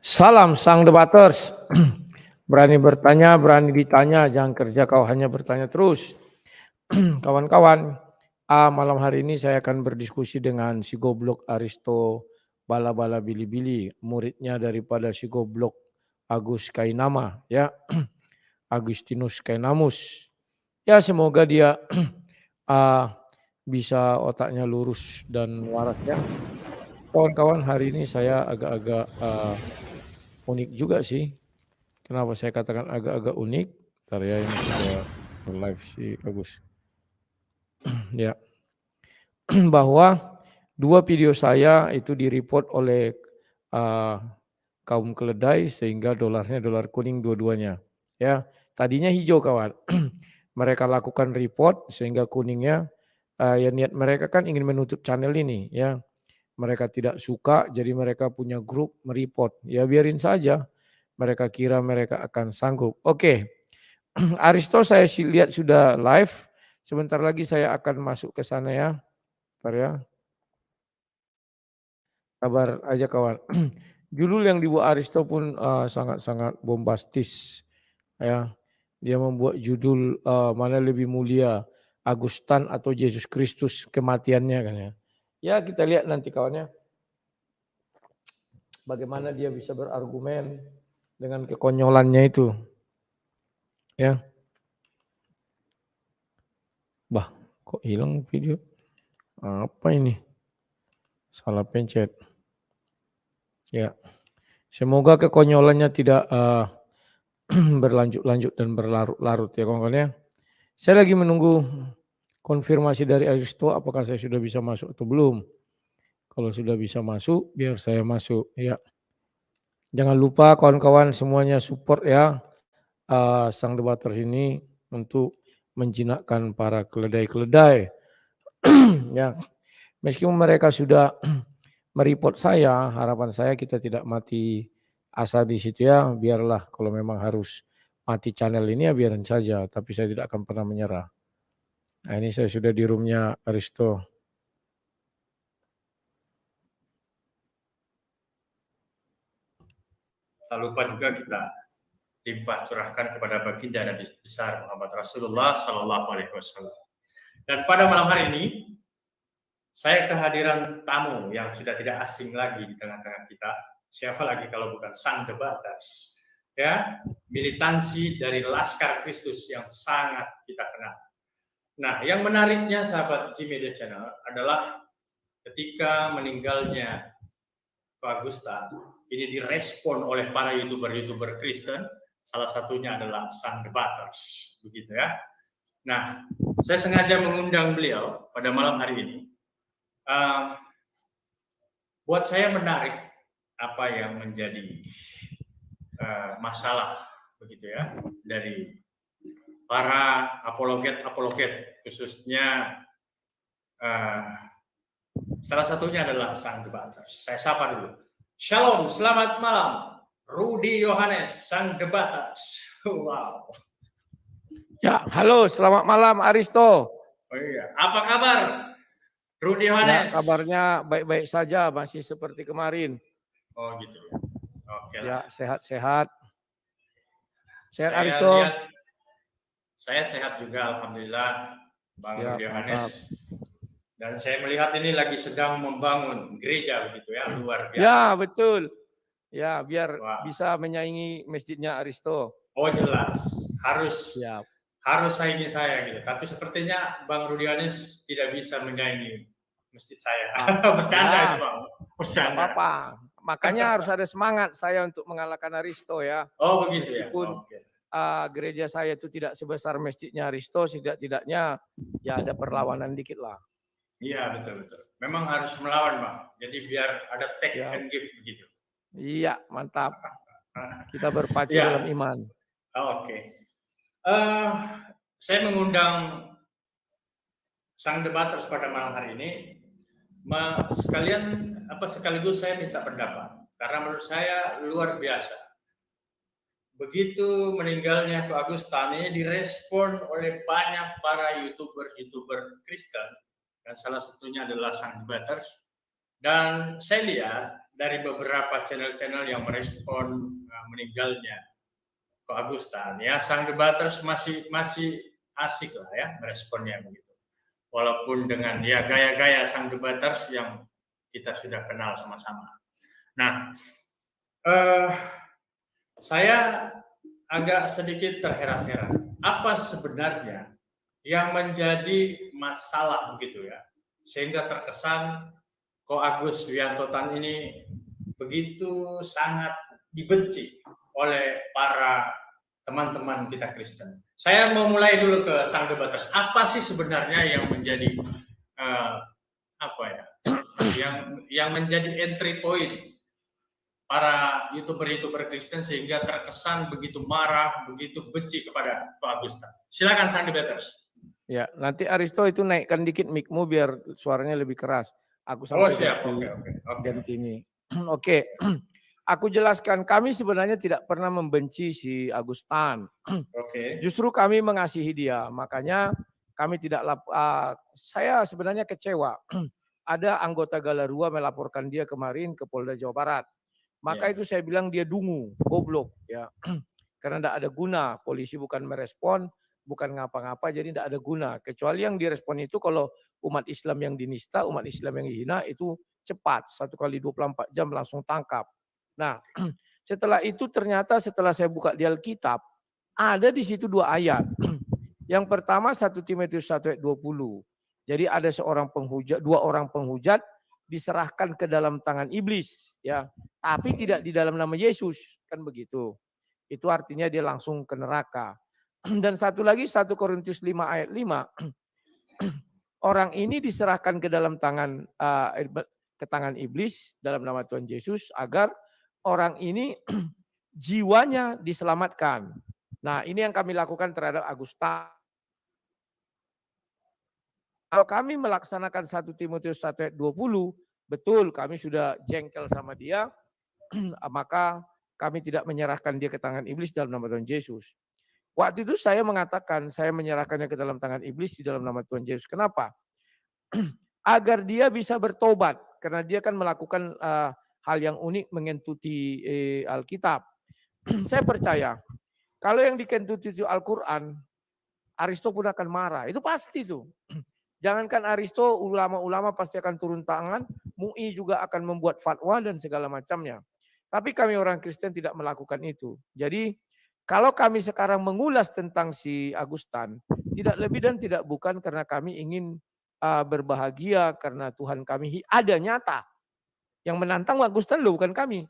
Salam sang debaters. Berani bertanya, berani ditanya, jangan kerja kau hanya bertanya terus. Kawan-kawan, malam hari ini saya akan berdiskusi dengan si goblok Aristo Bala-Bala Bili-Bili, muridnya daripada si goblok Agus Kainama, ya. Agustinus Kainamus. Ya semoga dia ah, bisa otaknya lurus dan waras ya. Kawan-kawan, hari ini saya agak-agak unik juga sih. Kenapa saya katakan agak-agak unik? Bentar ya, ini sudah live si Agus. Ya, bahwa dua video saya itu di-report oleh kaum keledai sehingga dolarnya dolar kuning dua-duanya. Ya, tadinya hijau kawan. Mereka lakukan report sehingga kuningnya ya niat mereka kan ingin menutup channel ini ya. Mereka tidak suka jadi mereka punya grup mereport. Ya biarin saja. Mereka kira mereka akan sanggup. Oke. Aristo saya lihat sudah live. Sebentar lagi saya akan masuk ke sana ya. Bentar ya. Kabar aja kawan. Judul yang dibuat Aristo pun sangat-sangat bombastis. Ya. Dia membuat judul mana lebih mulia, Agustan atau Yesus Kristus kematiannya kan ya. Ya kita lihat nanti kawannya. Bagaimana dia bisa berargumen dengan kekonyolannya itu. Ya. Bah, kok hilang video? Apa ini? Salah pencet. Ya. Semoga kekonyolannya tidak berlanjut-lanjut dan berlarut-larut ya kawan-kawan ya. Saya lagi menunggu konfirmasi dari Aristo apakah saya sudah bisa masuk atau belum. Kalau sudah bisa masuk, biar saya masuk ya. Jangan lupa kawan-kawan semuanya support ya sang debater ini untuk menjinakkan para keledai-keledai. Ya, meskipun mereka sudah mereport saya, harapan saya kita tidak mati asa di situ ya. Biarlah kalau memang harus mati channel ini ya biarin saja, tapi saya tidak akan pernah menyerah. Nah, ini saya sudah di roomnya Aristo. Tak lupa juga kita limpah curahkan kepada baginda Nabi besar Muhammad Rasulullah Sallallahu Alaihi Wasallam. Dan pada malam hari ini saya kehadiran tamu yang sudah tidak asing lagi di tengah-tengah kita. Siapa lagi kalau bukan sang debaters, ya, militansi dari Laskar Kristus yang sangat kita kenal. Nah, yang menariknya sahabat G-Media Channel adalah ketika meninggalnya Pak Agustan, ini direspon oleh para YouTuber Kristen, salah satunya adalah sang debaters, begitu ya. Nah, saya sengaja mengundang beliau pada malam hari ini. Buat saya menarik apa yang menjadi masalah, begitu ya, dari para apologet khususnya salah satunya adalah sang debaters. Saya sapa dulu. Shalom, selamat malam. Rudy Yohanes, sang debaters. Wow. Ya, halo, selamat malam Aristo. Oh iya, apa kabar Rudy Yohanes? Ya, kabarnya baik-baik saja, masih seperti kemarin. Oh gitu ya. Oke lah. Ya, sehat-sehat. Sehat Saya Aristo. lihat, saya sehat juga, alhamdulillah, Bang Rudy Yohanes. Dan saya melihat ini lagi sedang membangun gereja begitu ya, luar biasa. Ya, betul. Ya, biar bisa menyaingi masjidnya Aristo. Oh jelas, harus Siap. Harus saingi saya gitu. Tapi sepertinya Bang Rudy Yohanes tidak bisa menyaingi masjid saya. Bercanda itu Bang. Bercanda. Apa-apa. Makanya harus ada semangat saya untuk mengalahkan Aristo ya. Oh begitu meskipun, ya. gereja saya itu tidak sebesar masjidnya Aristo, tidaknya ya ada perlawanan dikit lah. Iya betul. Memang harus melawan Bang. Jadi biar ada take and give begitu. Iya mantap. Kita berpacu dalam iman. Oke. Saya mengundang sang debaters pada malam hari ini. Sekaligus saya minta pendapat. Karena menurut saya luar biasa. Begitu meninggalnya Pak Agustan ini direspon oleh banyak para YouTuber Kristen. Dan salah satunya adalah sang debaters. Dan saya lihat dari beberapa channel-channel yang merespon meninggalnya Ko Agustan, ya sang debaters masih asik lah ya meresponnya begitu. Walaupun dengan ya gaya-gaya sang debaters yang kita sudah kenal sama-sama. Nah, saya agak sedikit terheran-heran. Apa sebenarnya yang menjadi masalah begitu ya, sehingga terkesan Ko Agus Wiantotan ini begitu sangat dibenci oleh para teman-teman kita Kristen. Saya mau mulai dulu ke sang debaters. Apa sih sebenarnya yang menjadi yang menjadi entry point para youtuber Kristen sehingga terkesan begitu marah, begitu benci kepada Ko Agustan? Silakan sang debaters. Ya, nanti Aristo itu naikkan dikit mic-mu biar suaranya lebih keras. Aku Oh sampai siap, ganti ini. Oke, aku jelaskan, kami sebenarnya tidak pernah membenci si Agustan. Oke. Justru kami mengasihi dia, makanya kami tidak saya sebenarnya kecewa. Ada anggota Galarua melaporkan dia kemarin ke Polda Jawa Barat. Maka itu saya bilang dia dungu, goblok ya. Karena tidak ada guna, polisi bukan merespon, bukan ngapa-ngapa, jadi tidak ada guna. Kecuali yang direspon itu kalau umat Islam yang dinista, umat Islam yang dihina itu cepat, 1 kali 24 jam langsung tangkap. Nah, setelah itu ternyata setelah saya buka di Alkitab, ada di situ 2 ayat. Yang pertama 1 Timotius 1 ayat 20. Jadi ada 2 orang penghujat diserahkan ke dalam tangan iblis, ya, tapi tidak di dalam nama Yesus, kan begitu. Itu artinya dia langsung ke neraka. Dan satu lagi 1 Korintus 5 ayat 5. Orang ini diserahkan ke dalam tangan iblis dalam nama Tuhan Yesus agar orang ini jiwanya diselamatkan. Nah, ini yang kami lakukan terhadap Agustan. Kalau kami melaksanakan 1 Timotius 1 ayat 20, betul kami sudah jengkel sama dia, maka kami tidak menyerahkan dia ke tangan iblis dalam nama Tuhan Yesus. Waktu itu saya mengatakan saya menyerahkannya ke dalam tangan iblis di dalam nama Tuhan Yesus. Kenapa? Agar dia bisa bertobat. Karena dia kan melakukan hal yang unik mengentuti Alkitab. Saya percaya kalau yang dikentuti itu Al-Quran, Aristo pun akan marah. Itu pasti tuh. Jangankan Aristo, ulama-ulama pasti akan turun tangan. MUI juga akan membuat fatwa dan segala macamnya. Tapi kami orang Kristen tidak melakukan itu. Jadi kalau kami sekarang mengulas tentang si Agustan, tidak lebih dan tidak bukan karena kami ingin berbahagia karena Tuhan kami ada nyata. Yang menantang Agustan loh, bukan kami.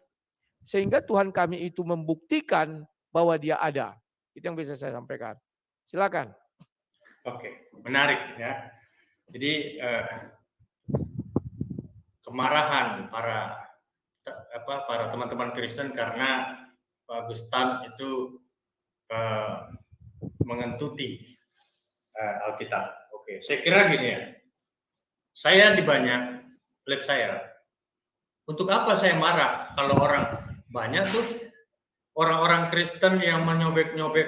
Sehingga Tuhan kami itu membuktikan bahwa dia ada. Itu yang bisa saya sampaikan. Silakan. Oke, menarik ya. Jadi kemarahan para teman-teman Kristen karena Pak Agustan itu mengentuti Alkitab. Oke, saya kira gini ya. Saya di banyak live saya, untuk apa saya marah kalau banyak tuh orang-orang Kristen yang menyobek-nyobek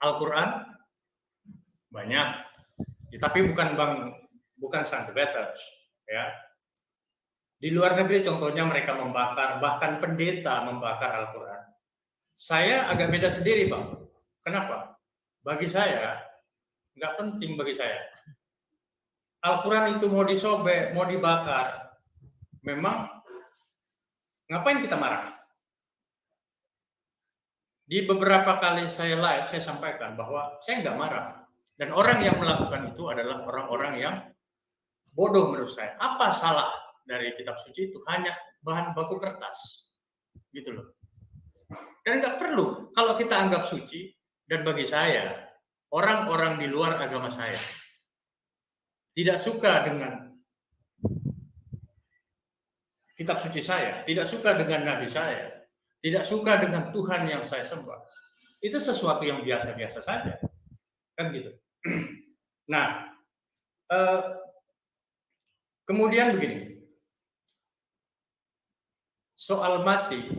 Al-Quran banyak, tapi bukan sang debaters ya. Di luar negeri contohnya mereka membakar, bahkan pendeta membakar Al-Quran. Saya agak beda sendiri, Bang. Kenapa? Bagi saya nggak penting bagi saya. Al-Quran itu mau disobek, mau dibakar, memang ngapain kita marah? Di beberapa kali saya live, saya sampaikan bahwa saya nggak marah. Dan orang yang melakukan itu adalah orang-orang yang bodoh menurut saya. Apa salah dari kitab suci itu? Hanya bahan baku kertas. Gitu loh. Dan nggak perlu kalau kita anggap suci, dan bagi saya, orang-orang di luar agama saya tidak suka dengan kitab suci saya, tidak suka dengan nabi saya, tidak suka dengan Tuhan yang saya sembah. Itu sesuatu yang biasa-biasa saja. Kan gitu. Nah, kemudian begini. Soal mati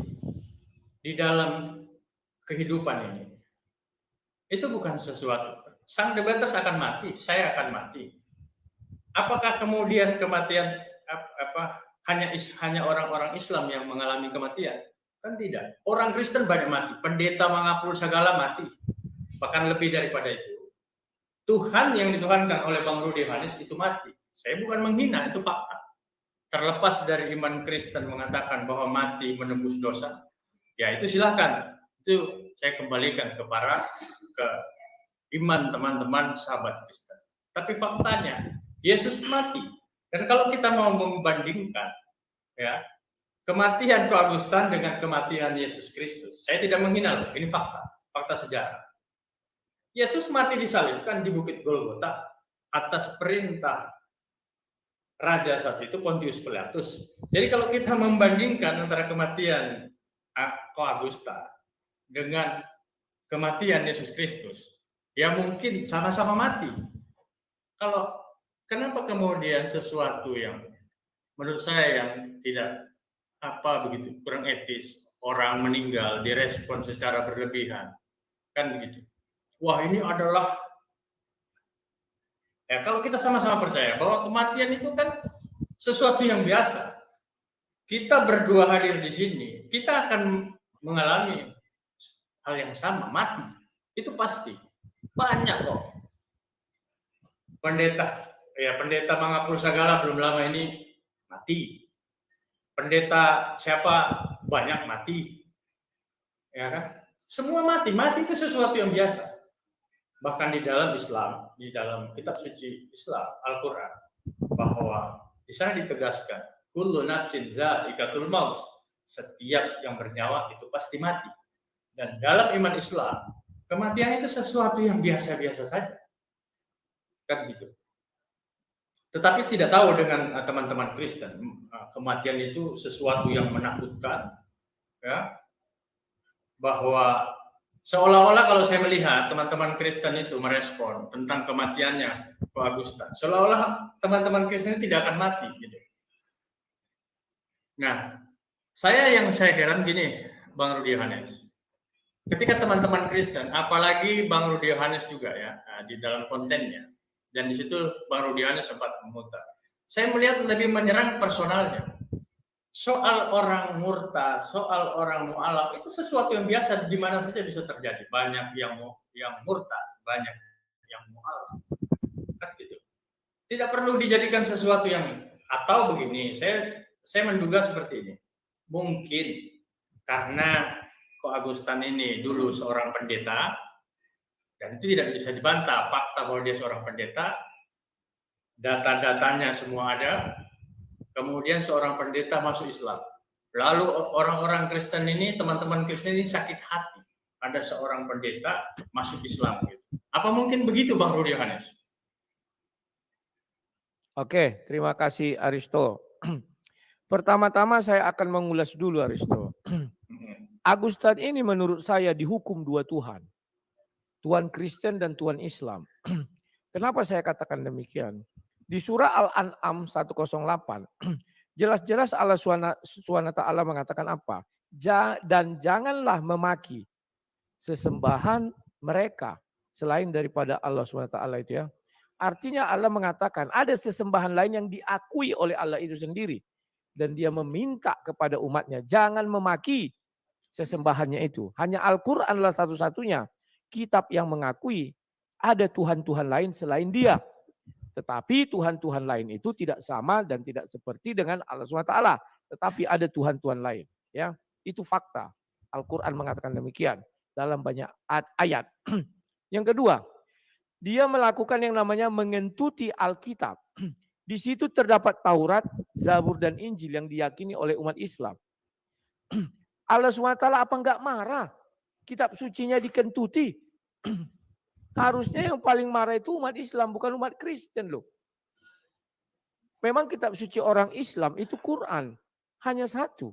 di dalam kehidupan ini. Itu bukan sesuatu. Sang debaters akan mati, saya akan mati. Apakah kemudian kematian hanya orang-orang Islam yang mengalami kematian? Kan tidak. Orang Kristen banyak mati, pendeta mengapul segala mati, bahkan lebih daripada itu. Tuhan yang dituhankan oleh Bang Rudi Yohanes itu mati. Saya bukan menghina, itu fakta. Terlepas dari iman Kristen mengatakan bahwa mati menebus dosa, ya itu silahkan. Itu saya kembalikan ke iman teman-teman sahabat Kristen. Tapi faktanya, Yesus mati. Dan kalau kita mau membandingkan, ya, kematian Ko Agustan dengan kematian Yesus Kristus, saya tidak menghina loh, ini fakta sejarah. Yesus mati disalibkan di Bukit Golgota atas perintah raja saat itu Pontius Pilatus. Jadi kalau kita membandingkan antara kematian Ko Agustan dengan kematian Yesus Kristus, ya mungkin sama-sama mati. Kenapa kemudian sesuatu yang menurut saya yang tidak begitu kurang etis, orang meninggal direspon secara berlebihan, kan begitu. Wah, ini adalah, ya kalau kita sama-sama percaya bahwa kematian itu kan sesuatu yang biasa. Kita berdua hadir di sini, kita akan mengalami hal yang sama, mati. Itu pasti. Banyak kok. Pendeta mengapul segala belum lama ini mati. Pendeta siapa banyak mati. Ya kan? Semua mati. Mati itu sesuatu yang biasa. Bahkan di dalam Islam, di dalam kitab suci Islam, Al-Qur'an, bahwa di sana ditegaskan, kullu nafsin za'iqatul maut. Setiap yang bernyawa itu pasti mati. Dan dalam iman Islam, kematian itu sesuatu yang biasa-biasa saja. Kan gitu. Tetapi tidak tahu dengan teman-teman Kristen, kematian itu sesuatu yang menakutkan, ya. Bahwa seolah-olah kalau saya melihat teman-teman Kristen itu merespon tentang kematiannya Ko Agustan, seolah-olah teman-teman Kristen tidak akan mati gitu. Nah, saya heran gini, Bang Rudi Yohanes. Ketika teman-teman Kristen, apalagi Bang Rudi Yohanes juga ya, di dalam kontennya, dan di situ Bang Rudi Yohanes sempat memutar. Saya melihat lebih menyerang personalnya. Soal orang murtad, soal orang mu'alaf, itu sesuatu yang biasa di mana saja bisa terjadi. Banyak yang murtad, banyak yang mu'alaf. Kan gitu. Tidak perlu dijadikan sesuatu yang, atau begini, saya menduga seperti ini. Mungkin karena Ko Agustan ini dulu seorang pendeta, dan itu tidak bisa dibantah fakta bahwa dia seorang pendeta, data-datanya semua ada. Kemudian seorang pendeta masuk Islam. Lalu orang-orang Kristen ini, teman-teman Kristen ini sakit hati. Ada seorang pendeta masuk Islam. Gitu. Apa mungkin begitu Bang Rudi Yohanes? Oke, terima kasih Aristo. Pertama-tama saya akan mengulas dulu Aristo. Agustan ini menurut saya dihukum dua Tuhan. Tuhan Kristen dan Tuhan Islam. Kenapa saya katakan demikian? Di surah Al-An'am 108, jelas-jelas Allah SWT mengatakan apa? Dan janganlah memaki sesembahan mereka selain daripada Allah SWT itu ya. Artinya Allah mengatakan ada sesembahan lain yang diakui oleh Allah itu sendiri. Dan dia meminta kepada umatnya, jangan memaki sesembahannya itu. Hanya Al-Quranlah satu-satunya kitab yang mengakui ada Tuhan-Tuhan lain selain dia. Tetapi Tuhan-Tuhan lain itu tidak sama dan tidak seperti dengan Allah SWT. Tetapi ada Tuhan-Tuhan lain. Ya, itu fakta. Al-Quran mengatakan demikian dalam banyak ayat. Yang kedua, dia melakukan yang namanya mengentuti Alkitab. Di situ terdapat Taurat, Zabur, dan Injil yang diyakini oleh umat Islam. Allah SWT apa enggak marah? Kitab sucinya dikentuti. Harusnya yang paling marah itu umat Islam, bukan umat Kristen loh. Memang kitab suci orang Islam itu Quran. Hanya satu.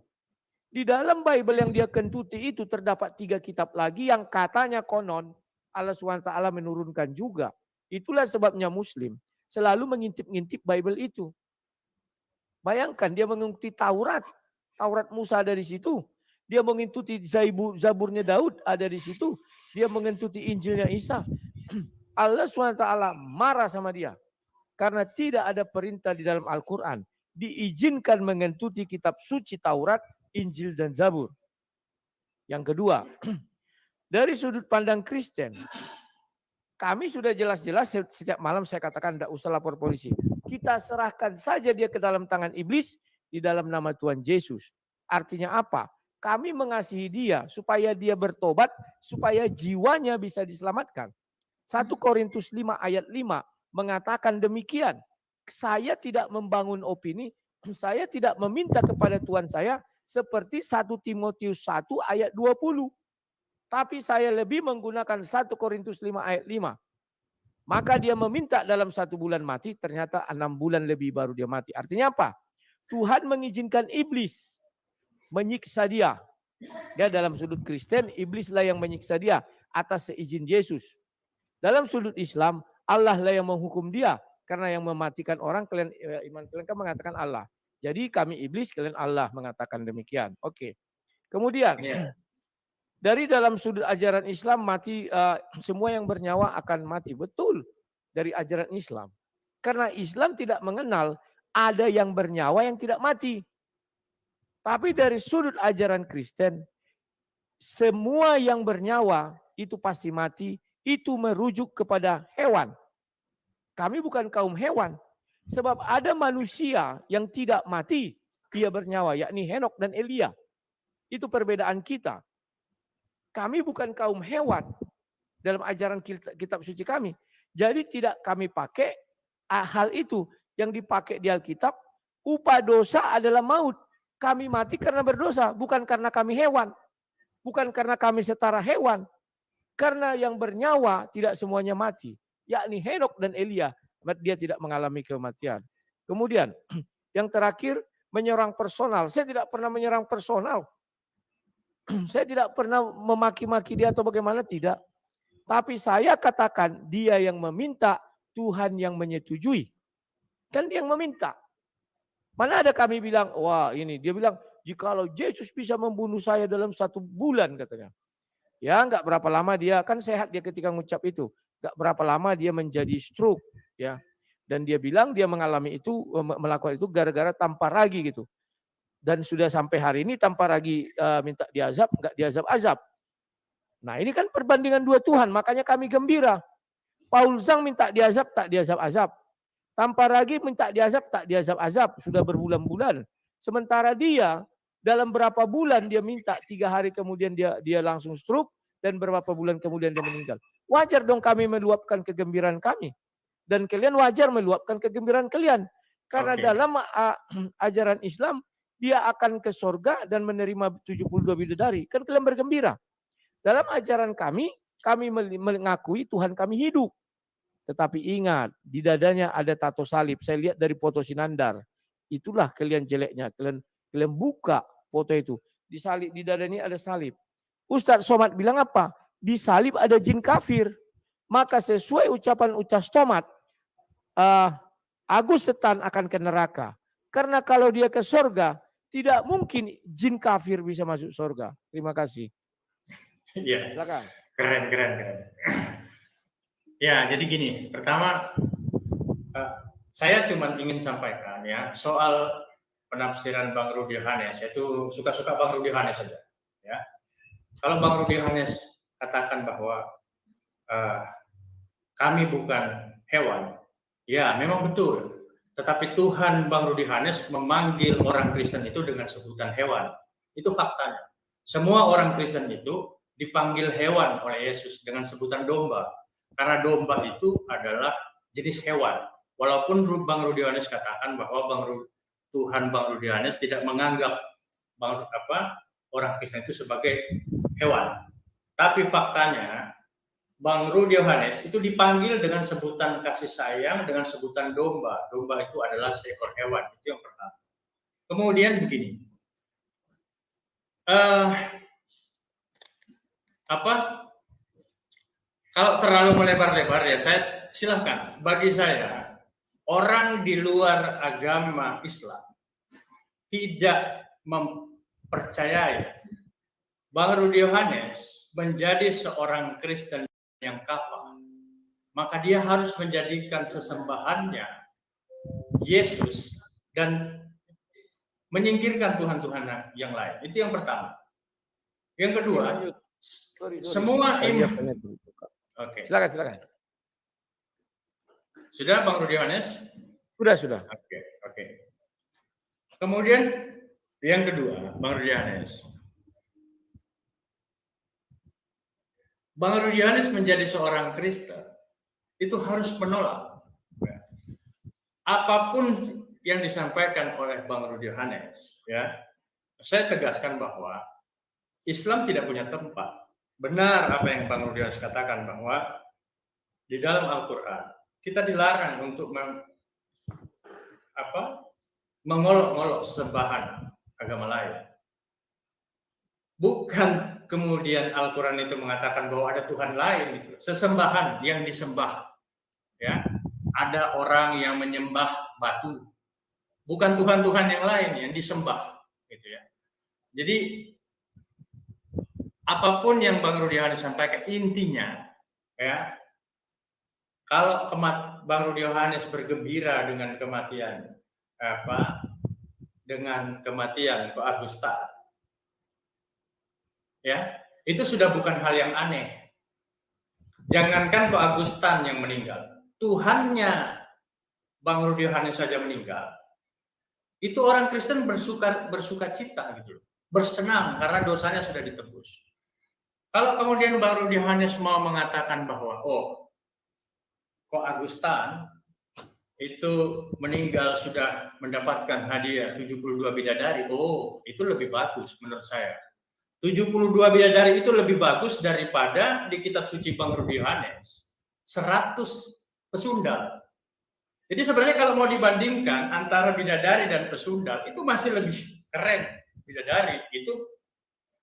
Di dalam Bible yang dia kentuti itu terdapat 3 kitab lagi yang katanya konon Allah SWT menurunkan juga. Itulah sebabnya Muslim selalu mengintip-ngintip Bible itu. Bayangkan dia mengikuti Taurat. Taurat Musa ada di situ. Dia mengikuti Zaburnya Daud ada di situ. Dia mengikuti Injilnya Isa. Allah SWT marah sama dia. Karena tidak ada perintah di dalam Al-Quran. diizinkan mengentuti kitab suci Taurat, Injil, dan Zabur. Yang kedua, dari sudut pandang Kristen, kami sudah jelas-jelas setiap malam saya katakan tidak usah lapor polisi. Kita serahkan saja dia ke dalam tangan iblis di dalam nama Tuhan Yesus. Artinya apa? Kami mengasihi dia supaya dia bertobat, supaya jiwanya bisa diselamatkan. 1 Korintus 5 ayat 5 mengatakan demikian. Saya tidak membangun opini, saya tidak meminta kepada Tuhan saya seperti 1 Timotius 1 ayat 20. Tapi saya lebih menggunakan 1 Korintus 5 ayat 5. Maka dia meminta dalam 1 bulan mati, ternyata 6 bulan lebih baru dia mati. Artinya apa? Tuhan mengizinkan iblis menyiksa dia. Dia dalam sudut Kristen, iblislah yang menyiksa dia atas seizin Yesus. Dalam sudut Islam, Allah lah yang menghukum dia. Karena yang mematikan orang, kalian iman kalian kan mengatakan Allah. Jadi kami iblis, kalian Allah mengatakan demikian. Oke. Kemudian, dari dalam sudut ajaran Islam, mati semua yang bernyawa akan mati. Betul, dari ajaran Islam. Karena Islam tidak mengenal ada yang bernyawa yang tidak mati. Tapi dari sudut ajaran Kristen, semua yang bernyawa itu pasti mati. Itu merujuk kepada hewan. Kami bukan kaum hewan. Sebab ada manusia yang tidak mati, dia bernyawa, yakni Henok dan Elia. Itu perbedaan kita. Kami bukan kaum hewan dalam ajaran kitab suci kami. Jadi tidak kami pakai hal itu yang dipakai di Alkitab. Upah dosa adalah maut. Kami mati karena berdosa, bukan karena kami hewan. Bukan karena kami setara hewan. Karena yang bernyawa tidak semuanya mati. Yakni Henok dan Elia. Dia tidak mengalami kematian. Kemudian yang terakhir menyerang personal. Saya tidak pernah menyerang personal. Saya tidak pernah memaki-maki dia atau bagaimana, tidak. Tapi saya katakan dia yang meminta, Tuhan yang menyetujui. Kan dia yang meminta. Mana ada kami bilang, wah ini. Dia bilang, jikalau Yesus bisa membunuh saya dalam 1 bulan katanya. Ya enggak berapa lama dia, kan sehat dia ketika mengucap itu. Enggak berapa lama dia menjadi stroke. Ya. Dan dia bilang dia mengalami itu, melakukan itu gara-gara tampar ragi gitu. Dan sudah sampai hari ini tanpa lagi minta diazab, enggak diazab-azab. Nah ini kan perbandingan dua Tuhan, makanya kami gembira. Paul Zhang minta diazab, tak diazab-azab. Tanpa lagi minta diazab, tak diazab-azab. Sudah berbulan-bulan. Sementara dia, dalam berapa bulan dia minta, 3 hari kemudian dia langsung stroke, dan berapa bulan kemudian dia meninggal. Wajar dong kami meluapkan kegembiraan kami. Dan kalian wajar meluapkan kegembiraan kalian. Karena dalam ajaran Islam, dia akan ke sorga dan menerima 72 bidadari. Kan kalian bergembira. Dalam ajaran kami mengakui Tuhan kami hidup. Tetapi ingat, di dadanya ada tato salib. Saya lihat dari foto Sinandar. Itulah kalian jeleknya. Kalian buka foto itu. Di salib, di dadanya ada salib. Ustadz Somad bilang apa? Di salib ada jin kafir. Maka sesuai ucapan Ustadz Somad, Agus Setan akan ke neraka. Karena kalau dia ke sorga, tidak mungkin jin kafir bisa masuk sorga. Terima kasih. Iya. Silakan. Keren. Ya, jadi gini. Pertama, saya cuma ingin sampaikan ya soal penafsiran Bang Rudi Hanes. Itu suka-suka Bang Rudi Hanes saja. Ya. Kalau Bang Rudi Hanes katakan bahwa kami bukan hewan, ya memang betul. Tetapi Tuhan Bang Rudi Hanes memanggil orang Kristen itu dengan sebutan hewan. Itu faktanya. Semua orang Kristen itu dipanggil hewan oleh Yesus dengan sebutan domba. Karena domba itu adalah jenis hewan. Walaupun Bang Rudi Hanes katakan bahwa Tuhan Bang Rudi Hanes tidak menganggap orang Kristen itu sebagai hewan. Tapi faktanya Bang Rudi Hanes itu dipanggil dengan sebutan kasih sayang, dengan sebutan domba. Domba itu adalah seekor hewan. Itu yang pertama. Kemudian begini. Kalau terlalu melebar-lebar ya saya silahkan. Bagi saya, orang di luar agama Islam tidak mempercayai Bang Rudi Hanes menjadi seorang Kristen yang kafir, maka dia harus menjadikan sesembahannya Yesus dan menyingkirkan Tuhan-Tuhan yang lain. Itu yang pertama. Yang kedua, semua iman. Oke. Silakan. Sudah Bang Rudi Yohanes? Sudah. Oke. Kemudian yang kedua, Bang Rudi Yohanes. Bang Rudi Yohanes menjadi seorang Kristen itu harus menolak apapun yang disampaikan oleh Bang Rudi Yohanes. Ya, saya tegaskan bahwa Islam tidak punya tempat. Benar apa yang Bang Rudi Yohanes katakan bahwa di dalam Al-Quran kita dilarang untuk mengolok-olok sesembahan agama lain. Bukan kemudian Al-Quran itu mengatakan bahwa ada Tuhan lain gitu. Sesembahan yang disembah. Ya. Ada orang yang menyembah batu. Bukan Tuhan-Tuhan yang lain yang disembah gitu ya. Jadi apapun yang Bang Rudi Yohanes sampaikan intinya ya, kalau Bang Rudi Yohanes bergembira dengan kematian Ko Agustan, ya, itu sudah bukan hal yang aneh. Jangankan Ko Agustan yang meninggal, Tuhannya Bang Rudi Yohanes saja meninggal. Itu orang Kristen bersuka cita gitu, bersenang karena dosanya sudah ditebus. Kalau kemudian Bang Rudi Yohanes mau mengatakan bahwa Ko Agustan itu meninggal sudah mendapatkan hadiah 72 bidadari. Itu lebih bagus menurut saya. 72 bidadari itu lebih bagus daripada di kitab suci Bang Rudi Yohanes 100 pesundal. Jadi sebenarnya kalau mau dibandingkan antara bidadari dan pesundal itu masih lebih keren bidadari itu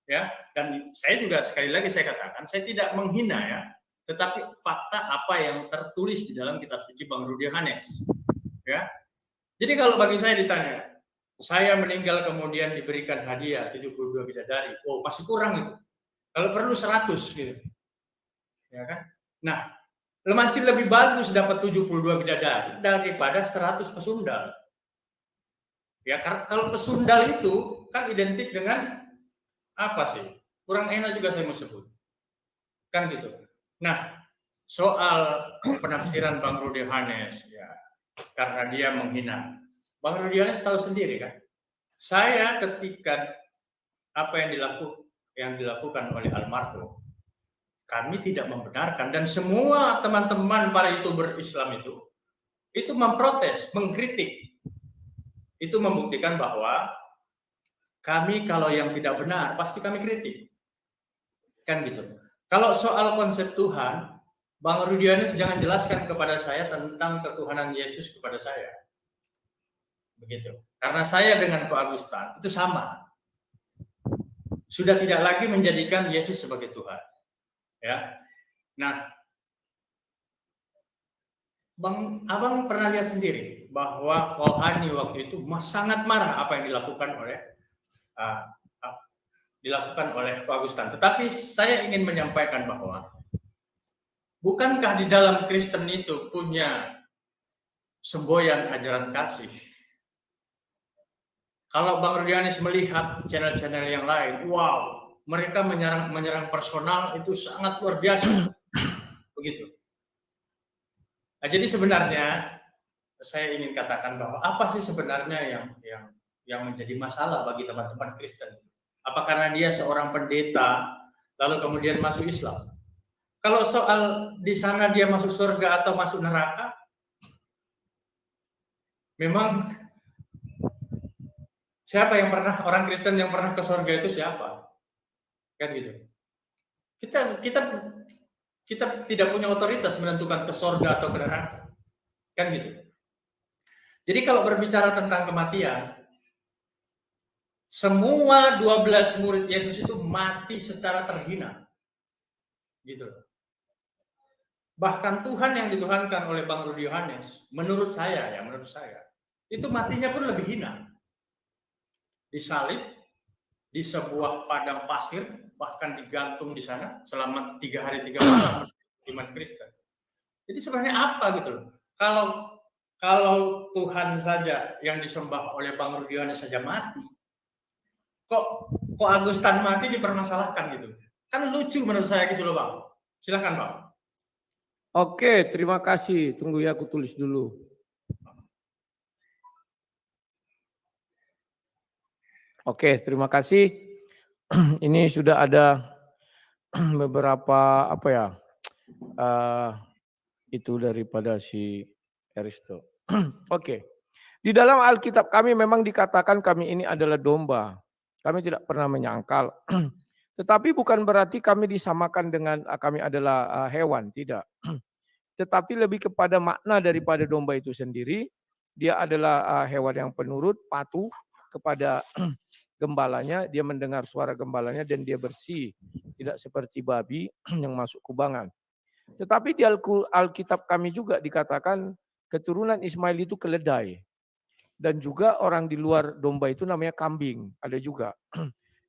ya. Dan saya juga sekali lagi saya katakan saya tidak menghina ya. Tetapi fakta apa yang tertulis di dalam kitab suci Bang Rudi Yohanes. Ya. Jadi kalau bagi saya ditanya, saya meninggal kemudian diberikan hadiah 72 bidadari. Masih kurang itu. Kalau perlu 100 gitu. Ya kan? Nah, masih lebih bagus dapat 72 bidadari daripada 100 pesundal. Ya, kalau pesundal itu kan identik dengan apa sih? Kurang enak juga saya mau sebut. Kan gitu. Nah, soal penafsiran Bang Rudi Yohanes ya, karena dia menghina. Bang Rudi Yohanes tahu sendiri kan. Saya ketika apa yang dilakukan oleh almarhum, kami tidak membenarkan dan semua teman-teman para YouTuber Islam itu memprotes, mengkritik. Itu membuktikan bahwa kami kalau yang tidak benar pasti kami kritik. Kan gitu. Kalau soal konsep Tuhan, Bang Rudi Yohanes jangan jelaskan kepada saya tentang ketuhanan Yesus kepada saya. Begitu. Karena saya dengan Ko Agustan itu sama. Sudah tidak lagi menjadikan Yesus sebagai Tuhan. Ya. Nah, Abang pernah lihat sendiri bahwa Kohani waktu itu sangat marah apa yang dilakukan oleh Ko Agustan. Tetapi saya ingin menyampaikan bahwa bukankah di dalam Kristen itu punya semboyan ajaran kasih? Kalau Bang Rudi Yohanes melihat channel-channel yang lain, wow, mereka menyerang personal itu sangat luar biasa. Begitu. Nah, jadi sebenarnya saya ingin katakan bahwa apa sih sebenarnya yang menjadi masalah bagi teman-teman Kristen? Apa karena dia seorang pendeta lalu kemudian masuk Islam? Kalau soal di sana dia masuk surga atau masuk neraka, memang siapa yang pernah orang Kristen yang pernah ke surga itu siapa? Kan gitu. Kita tidak punya otoritas menentukan ke surga atau ke neraka. Kan gitu. Jadi kalau berbicara tentang kematian, semua 12 murid Yesus itu mati secara terhina. Gitu. Bahkan Tuhan yang dituhankan oleh Bang Rudi Yohanes, menurut saya, itu matinya pun lebih hina. Disalib di sebuah padang pasir, bahkan digantung di sana selama 3 hari 3 malam iman Kristen. Jadi sebenarnya apa gitu loh? Kalau Tuhan saja yang disembah oleh Bang Rudiana saja mati, kok Agustan mati dipermasalahkan gitu? Kan lucu menurut saya gitu loh Bang. Silakan Bang. Oke, terima kasih. Tunggu ya, aku tulis dulu. Oke, terima kasih. Ini sudah ada beberapa apa ya? Itu daripada si Aristo. Oke. Di dalam Alkitab kami memang dikatakan kami ini adalah domba. Kami tidak pernah menyangkal. Tetapi bukan berarti kami disamakan dengan kami adalah hewan, tidak. Tetapi lebih kepada makna daripada domba itu sendiri. Dia adalah hewan yang penurut, patuh kepada gembalanya, dia mendengar suara gembalanya dan dia bersih. Tidak seperti babi yang masuk kubangan. Tetapi di Alkitab kami juga dikatakan keturunan Ismail itu keledai. Dan juga orang di luar domba itu namanya kambing, ada juga.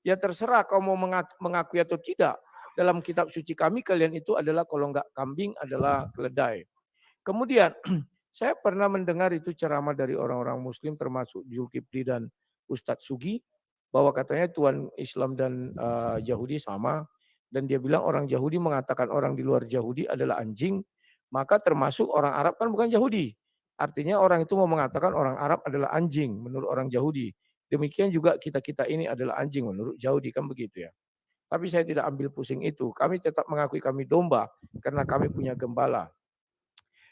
Ya terserah kau mau mengakui atau tidak. Dalam kitab suci kami kalian itu adalah kalau enggak kambing adalah keledai. Kemudian saya pernah mendengar itu ceramah dari orang-orang muslim termasuk Zulkifli dan Ustadz Sugi bahwa katanya Tuhan Islam dan Yahudi sama dan dia bilang orang Yahudi mengatakan orang di luar Yahudi adalah anjing, maka termasuk orang Arab kan bukan Yahudi. Artinya orang itu mau mengatakan orang Arab adalah anjing menurut orang Yahudi. Demikian juga kita-kita ini adalah anjing menurut Yahudi kan begitu ya. Tapi saya tidak ambil pusing itu. Kami tetap mengakui kami domba karena kami punya gembala.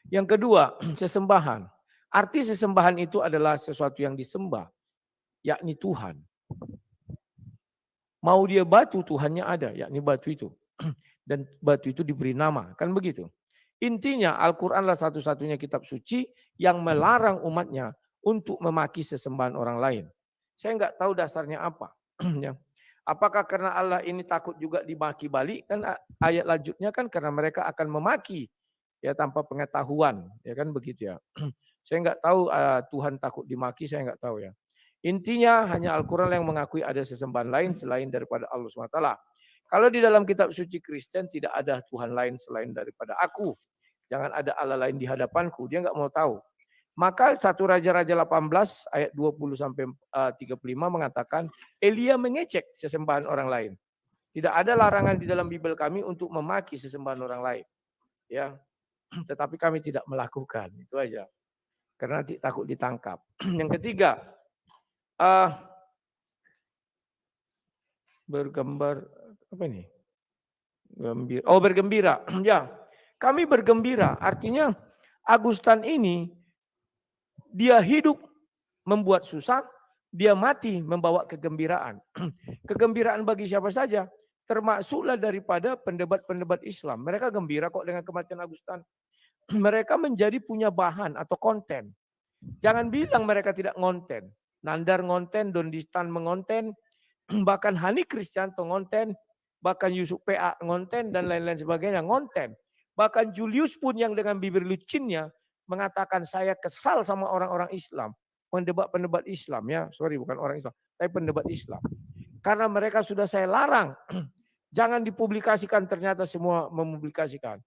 Yang kedua, sesembahan. Arti sesembahan itu adalah sesuatu yang disembah, yakni Tuhan. Mau dia batu, Tuhannya ada, yakni batu itu. Dan batu itu diberi nama, kan begitu. Intinya Al-Quranlah satu-satunya kitab suci yang melarang umatnya untuk memaki sesembahan orang lain. Saya nggak tahu dasarnya apa. Apakah karena Allah ini takut juga dimaki balik? Kan ayat lanjutnya kan karena mereka akan memaki ya tanpa pengetahuan, ya kan begitu ya. Saya nggak tahu Tuhan takut dimaki, saya nggak tahu ya. Intinya hanya Al-Quran yang mengakui ada sesembahan lain selain daripada Allah SWT. Kalau di dalam kitab suci Kristen tidak ada Tuhan lain selain daripada aku. Jangan ada Allah lain di hadapanku. Dia nggak mau tahu. Maka 1 Raja-Raja 18 ayat 20 sampai 35 mengatakan Elia mengecek sesembahan orang lain. Tidak ada larangan di dalam Bible kami untuk memaki sesembahan orang lain. Ya, tetapi kami tidak melakukan. Itu aja. Karena nanti takut ditangkap. Yang ketiga, bergambar apa ini? Gembira. Oh, bergembira. Ya, kami bergembira. Artinya Agustan ini dia hidup membuat susah, dia mati membawa kegembiraan. Kegembiraan bagi siapa saja, termasuklah daripada pendebat-pendebat Islam. Mereka gembira kok dengan kematian Agustan. Mereka menjadi punya bahan atau konten. Jangan bilang mereka tidak ngonten. Nandar ngonten, Dondistan mengonten, bahkan Hani Kristianto ngonten, bahkan Yusuf PA ngonten, dan lain-lain sebagainya ngonten. Bahkan Julius pun yang dengan bibir lucinnya mengatakan saya kesal sama orang-orang Islam. Pendebat-pendebat Islam ya, sorry bukan orang Islam, tapi pendebat Islam. Karena mereka sudah saya larang, jangan dipublikasikan, ternyata semua mempublikasikan.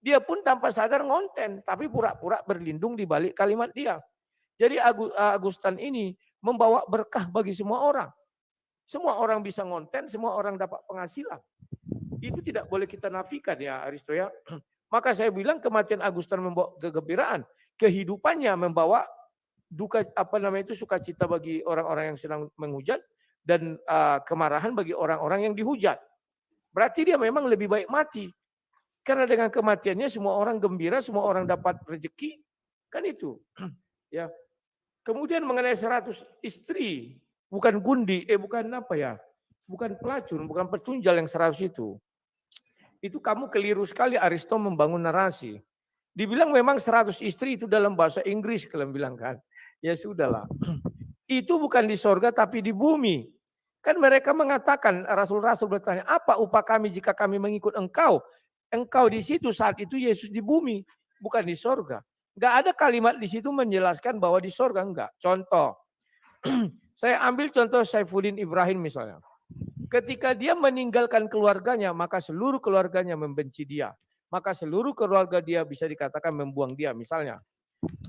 Dia pun tanpa sadar ngonten, tapi pura-pura berlindung di balik kalimat dia. Jadi Agustan ini membawa berkah bagi semua orang. Semua orang bisa ngonten, semua orang dapat penghasilan. Itu tidak boleh kita nafikan ya Aristo ya. Maka saya bilang kematian Agustan membawa kegembiraan. Kehidupannya membawa duka sukacita bagi orang-orang yang sedang menghujat dan kemarahan bagi orang-orang yang dihujat. Berarti dia memang lebih baik mati. Karena dengan kematiannya semua orang gembira, semua orang dapat rezeki. Kan itu. Ya. Kemudian mengenai 100 istri, bukan gundi, bukan apa ya, bukan pelacur, bukan pecunjal yang 100 itu. Itu kamu keliru sekali Aristo membangun narasi. Dibilang memang 100 istri itu dalam bahasa Inggris kalian bilang kan. Ya sudahlah. Itu bukan di sorga tapi di bumi. Kan mereka mengatakan, rasul-rasul bertanya, apa upah kami jika kami mengikut engkau? Engkau di situ saat itu Yesus di bumi, bukan di sorga. Enggak ada kalimat di situ menjelaskan bahwa di sorga, enggak. Contoh, saya ambil contoh Saifuddin Ibrahim misalnya. Ketika dia meninggalkan keluarganya, maka seluruh keluarganya membenci dia. Maka seluruh keluarga dia bisa dikatakan membuang dia. Misalnya,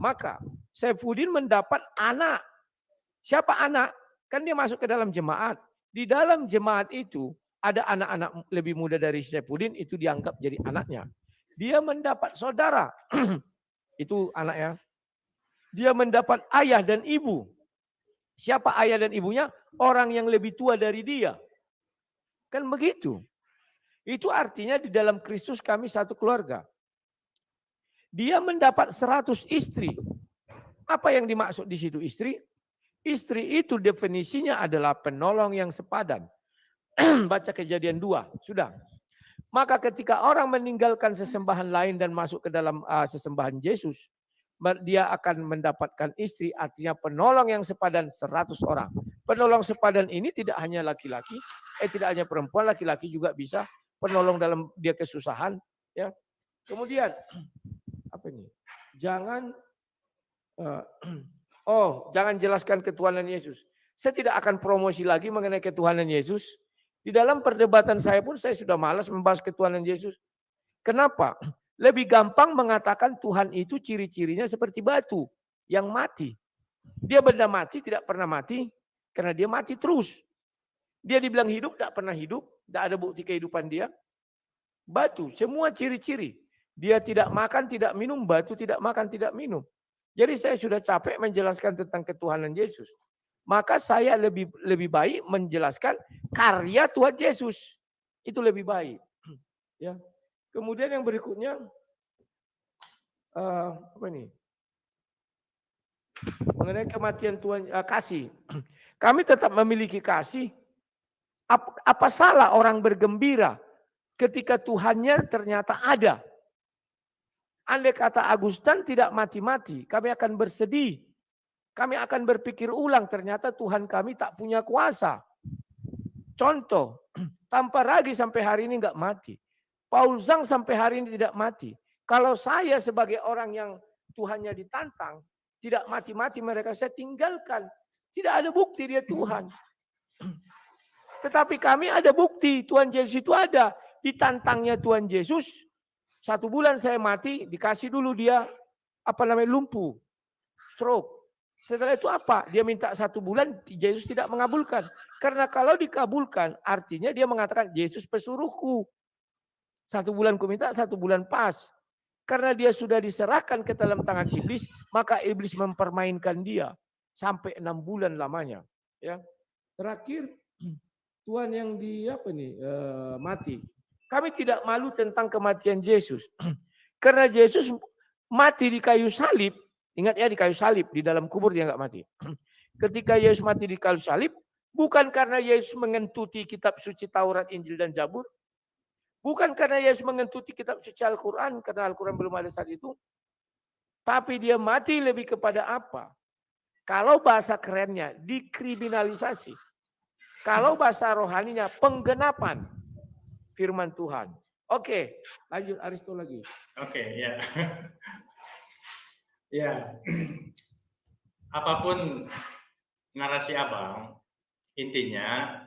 Maka Saifuddin mendapat anak. Siapa anak? Kan dia masuk ke dalam jemaat. Di dalam jemaat itu ada anak-anak lebih muda dari Saifuddin, itu dianggap jadi anaknya. Dia mendapat saudara. Itu anaknya. Dia mendapat ayah dan ibu. Siapa ayah dan ibunya? Orang yang lebih tua dari dia. Kan begitu. Itu artinya di dalam Kristus kami satu keluarga. Dia mendapat 100 istri. Apa yang dimaksud di situ istri? Istri itu definisinya adalah penolong yang sepadan. Baca Kejadian 2, sudah. Maka ketika orang meninggalkan sesembahan lain dan masuk ke dalam sesembahan Yesus, dia akan mendapatkan istri, artinya penolong yang sepadan 100 orang. Penolong sepadan ini tidak hanya laki-laki, tidak hanya perempuan, laki-laki juga bisa penolong dalam dia kesusahan. Ya. Kemudian, apa ini? Jangan jangan jelaskan ketuhanan Yesus. Saya tidak akan promosi lagi mengenai ketuhanan Yesus. Di dalam perdebatan saya pun saya sudah malas membahas ketuhanan Yesus. Kenapa? Lebih gampang mengatakan Tuhan itu ciri-cirinya seperti batu yang mati. Dia benda mati, tidak pernah mati, karena dia mati terus. Dia dibilang hidup, tidak pernah hidup, tidak ada bukti kehidupan dia. Batu, semua ciri-ciri. Dia tidak makan, tidak minum, batu tidak makan, tidak minum. Jadi saya sudah capek menjelaskan tentang ketuhanan Yesus. Maka saya lebih baik menjelaskan karya Tuhan Yesus. Itu lebih baik. Ya. Kemudian yang berikutnya, apa ini? Mengenai kematian Tuhan, kasih. Kami tetap memiliki kasih. Apa salah orang bergembira ketika Tuhannya ternyata ada? Andai kata Agustan tidak mati-mati, kami akan bersedih. Kami akan berpikir ulang, ternyata Tuhan kami tak punya kuasa. Contoh, tanpa ragi sampai hari ini enggak mati. Paul Zhang sampai hari ini tidak mati. Kalau saya sebagai orang yang Tuhannya ditantang, tidak mati-mati mereka saya tinggalkan. Tidak ada bukti dia Tuhan. Tetapi kami ada bukti Tuhan Yesus itu ada. Ditantangnya Tuhan Yesus, 1 bulan saya mati, dikasih dulu dia lumpuh, stroke. Setelah itu apa? Dia minta 1 bulan, Yesus tidak mengabulkan. Karena kalau dikabulkan, artinya dia mengatakan Yesus pesuruhku. 1 bulan ku minta, 1 bulan pas. Karena dia sudah diserahkan ke dalam tangan iblis, maka iblis mempermainkan dia sampai 6 bulan lamanya. Ya. Terakhir, Tuhan yang mati. Kami tidak malu tentang kematian Yesus. Karena Yesus mati di kayu salib. Ingat ya, di kayu salib. Di dalam kubur dia enggak mati. Ketika Yesus mati di kayu salib. Bukan karena Yesus mengentuti kitab suci Taurat, Injil, dan Zabur. Bukan karena Yesus mengentuti kitab suci Al-Quran. Karena Al-Quran belum ada saat itu. Tapi dia mati lebih kepada apa? Kalau bahasa kerennya, dikriminalisasi. Kalau bahasa rohaninya, penggenapan firman Tuhan. Oke, lanjut Aristo lagi. Oke, ya. Ya. Apapun narasi Abang, intinya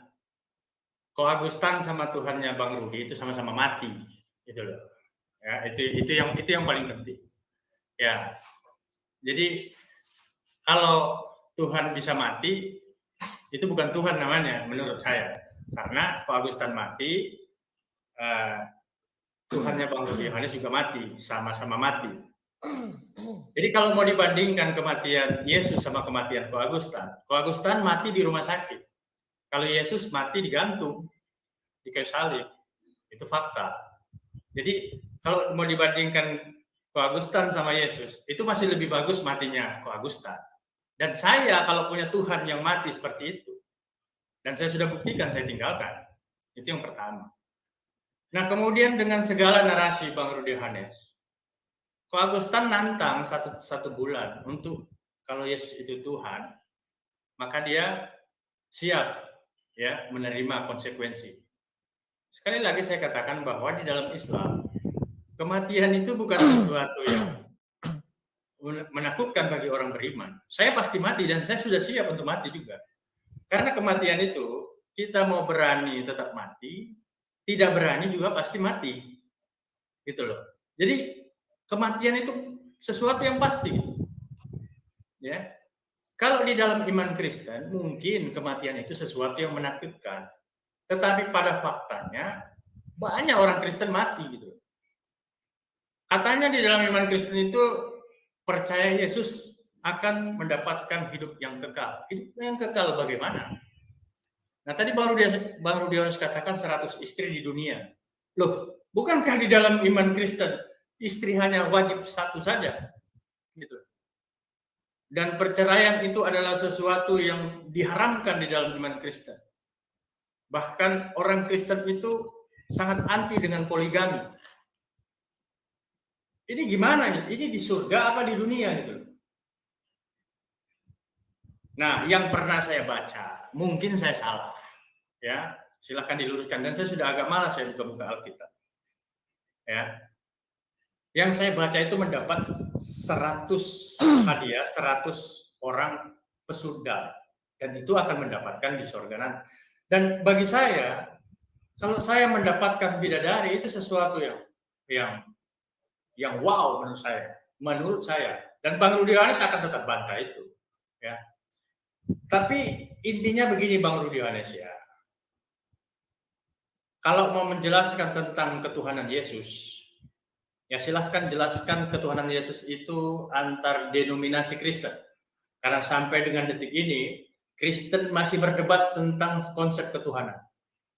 Ko Agustan sama Tuhannya Bang Rudi itu sama-sama mati, gitu loh. Ya, itu yang paling penting. Ya. Jadi kalau Tuhan bisa mati, itu bukan Tuhan namanya menurut saya. Karena Ko Agustan mati, Tuhannya Bang Rudi Yohanes juga mati, sama-sama mati. Jadi kalau mau dibandingkan kematian Yesus sama kematian Ko Agustan mati di rumah sakit. Kalau Yesus mati digantung di kayu salib. Itu fakta. Jadi kalau mau dibandingkan Ko Agustan sama Yesus, itu masih lebih bagus matinya Ko Agustan. Dan saya kalau punya Tuhan yang mati seperti itu, dan saya sudah buktikan saya tinggalkan. Itu yang pertama. Nah, kemudian dengan segala narasi Bang Rudi Yohanes, Ko Agustan nantang satu bulan untuk kalau Yesus itu Tuhan, maka dia siap ya menerima konsekuensi. Sekali lagi saya katakan bahwa di dalam Islam kematian itu bukan sesuatu yang menakutkan bagi orang beriman. Saya pasti mati dan saya sudah siap untuk mati juga. Karena kematian itu kita mau berani tetap mati, tidak berani juga pasti mati. Gitu loh. Jadi kematian itu sesuatu yang pasti. Ya. Kalau di dalam iman Kristen, mungkin kematian itu sesuatu yang menakutkan. Tetapi pada faktanya, banyak orang Kristen mati gitu. Katanya di dalam iman Kristen itu percaya Yesus akan mendapatkan hidup yang kekal. Hidup yang kekal bagaimana? Nah, tadi Bang Rudionis katakan 100 istri di dunia. Loh, bukankah di dalam iman Kristen istri hanya wajib satu saja? Gitu. Dan perceraian itu adalah sesuatu yang diharamkan di dalam iman Kristen. Bahkan orang Kristen itu sangat anti dengan poligami. Ini gimana nih? Ini di surga apa di dunia gitu? Nah, yang pernah saya baca, mungkin saya salah, ya silahkan diluruskan. Dan saya sudah agak malas saya buka-buka Alkitab. Ya, yang saya baca itu mendapat 100 hadiah, 100 orang pesudal, dan itu akan mendapatkan di surga nanti. Dan bagi saya, kalau saya mendapatkan bidadari itu sesuatu yang wow menurut saya. Dan Bang Rudionis akan tetap bantah itu, ya. Tapi intinya begini Bang Rudionis ya. Kalau mau menjelaskan tentang ketuhanan Yesus, ya silahkan jelaskan ketuhanan Yesus itu antar denominasi Kristen. Karena sampai dengan detik ini, Kristen masih berdebat tentang konsep ketuhanan.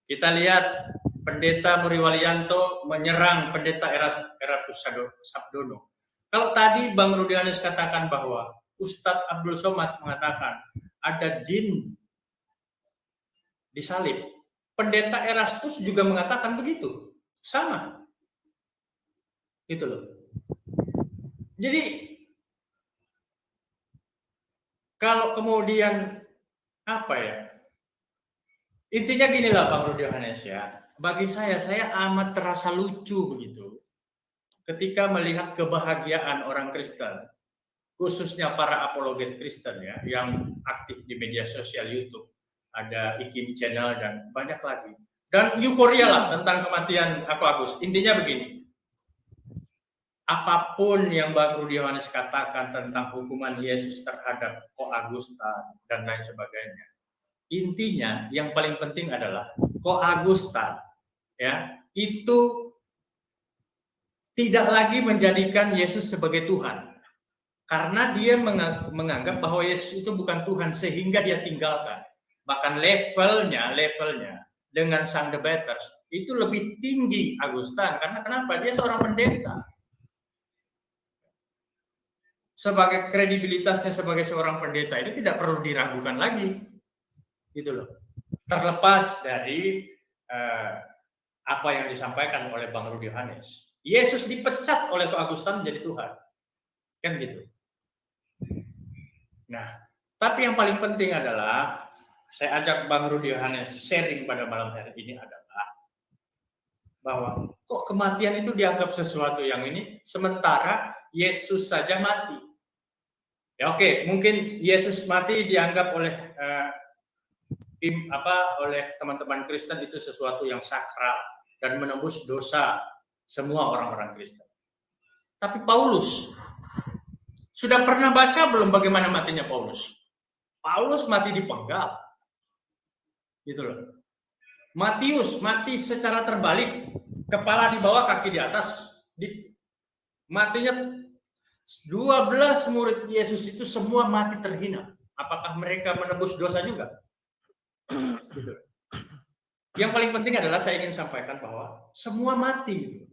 Kita lihat Pendeta Muri Walianto menyerang Pendeta Eratus Sabdono. Kalau tadi Bang Rudionis katakan bahwa Ustadz Abdul Somad mengatakan ada jin disalib, Pendeta Erastus juga mengatakan begitu, sama. Gitu loh. Jadi kalau kemudian apa ya? Intinya gini lah Bang Rudionis ya. Bagi saya amat terasa lucu begitu ketika melihat kebahagiaan orang Kristen, khususnya para apologet Kristen ya, yang aktif di media sosial YouTube, ada Ikim Channel dan banyak lagi. Dan euforia lah tentang kematian Aku Agus. Intinya begini, apapun yang Bang Rudionis katakan tentang hukuman Yesus terhadap Ko Agustan dan lain sebagainya, intinya yang paling penting adalah Ko Agustan ya itu tidak lagi menjadikan Yesus sebagai Tuhan, karena dia menganggap bahwa Yesus itu bukan Tuhan sehingga dia tinggalkan. Bahkan levelnya dengan sang debaters itu lebih tinggi Agustan, karena kenapa? Dia seorang pendeta. Sebagai kredibilitasnya sebagai seorang pendeta itu tidak perlu diragukan lagi, gitu loh. Terlepas dari apa yang disampaikan oleh Bang Rudionis, Yesus dipecat oleh Ko Agustan menjadi Tuhan, kan gitu. Nah, tapi yang paling penting adalah saya ajak Bang Rudionis sharing pada malam hari ini adalah bahwa kok kematian itu dianggap sesuatu yang ini, sementara Yesus saja mati. Ya oke, mungkin Yesus mati dianggap oleh oleh teman-teman Kristen itu sesuatu yang sakral dan menembus dosa semua orang-orang Kristen. Tapi Paulus, sudah pernah baca belum bagaimana matinya Paulus? Paulus mati dipenggal, gitu loh. Matius mati secara terbalik, kepala di bawah, kaki di atas. Matinya 12 murid Yesus itu semua mati terhina. Apakah mereka menebus dosa juga? Yang paling penting adalah saya ingin sampaikan bahwa semua mati.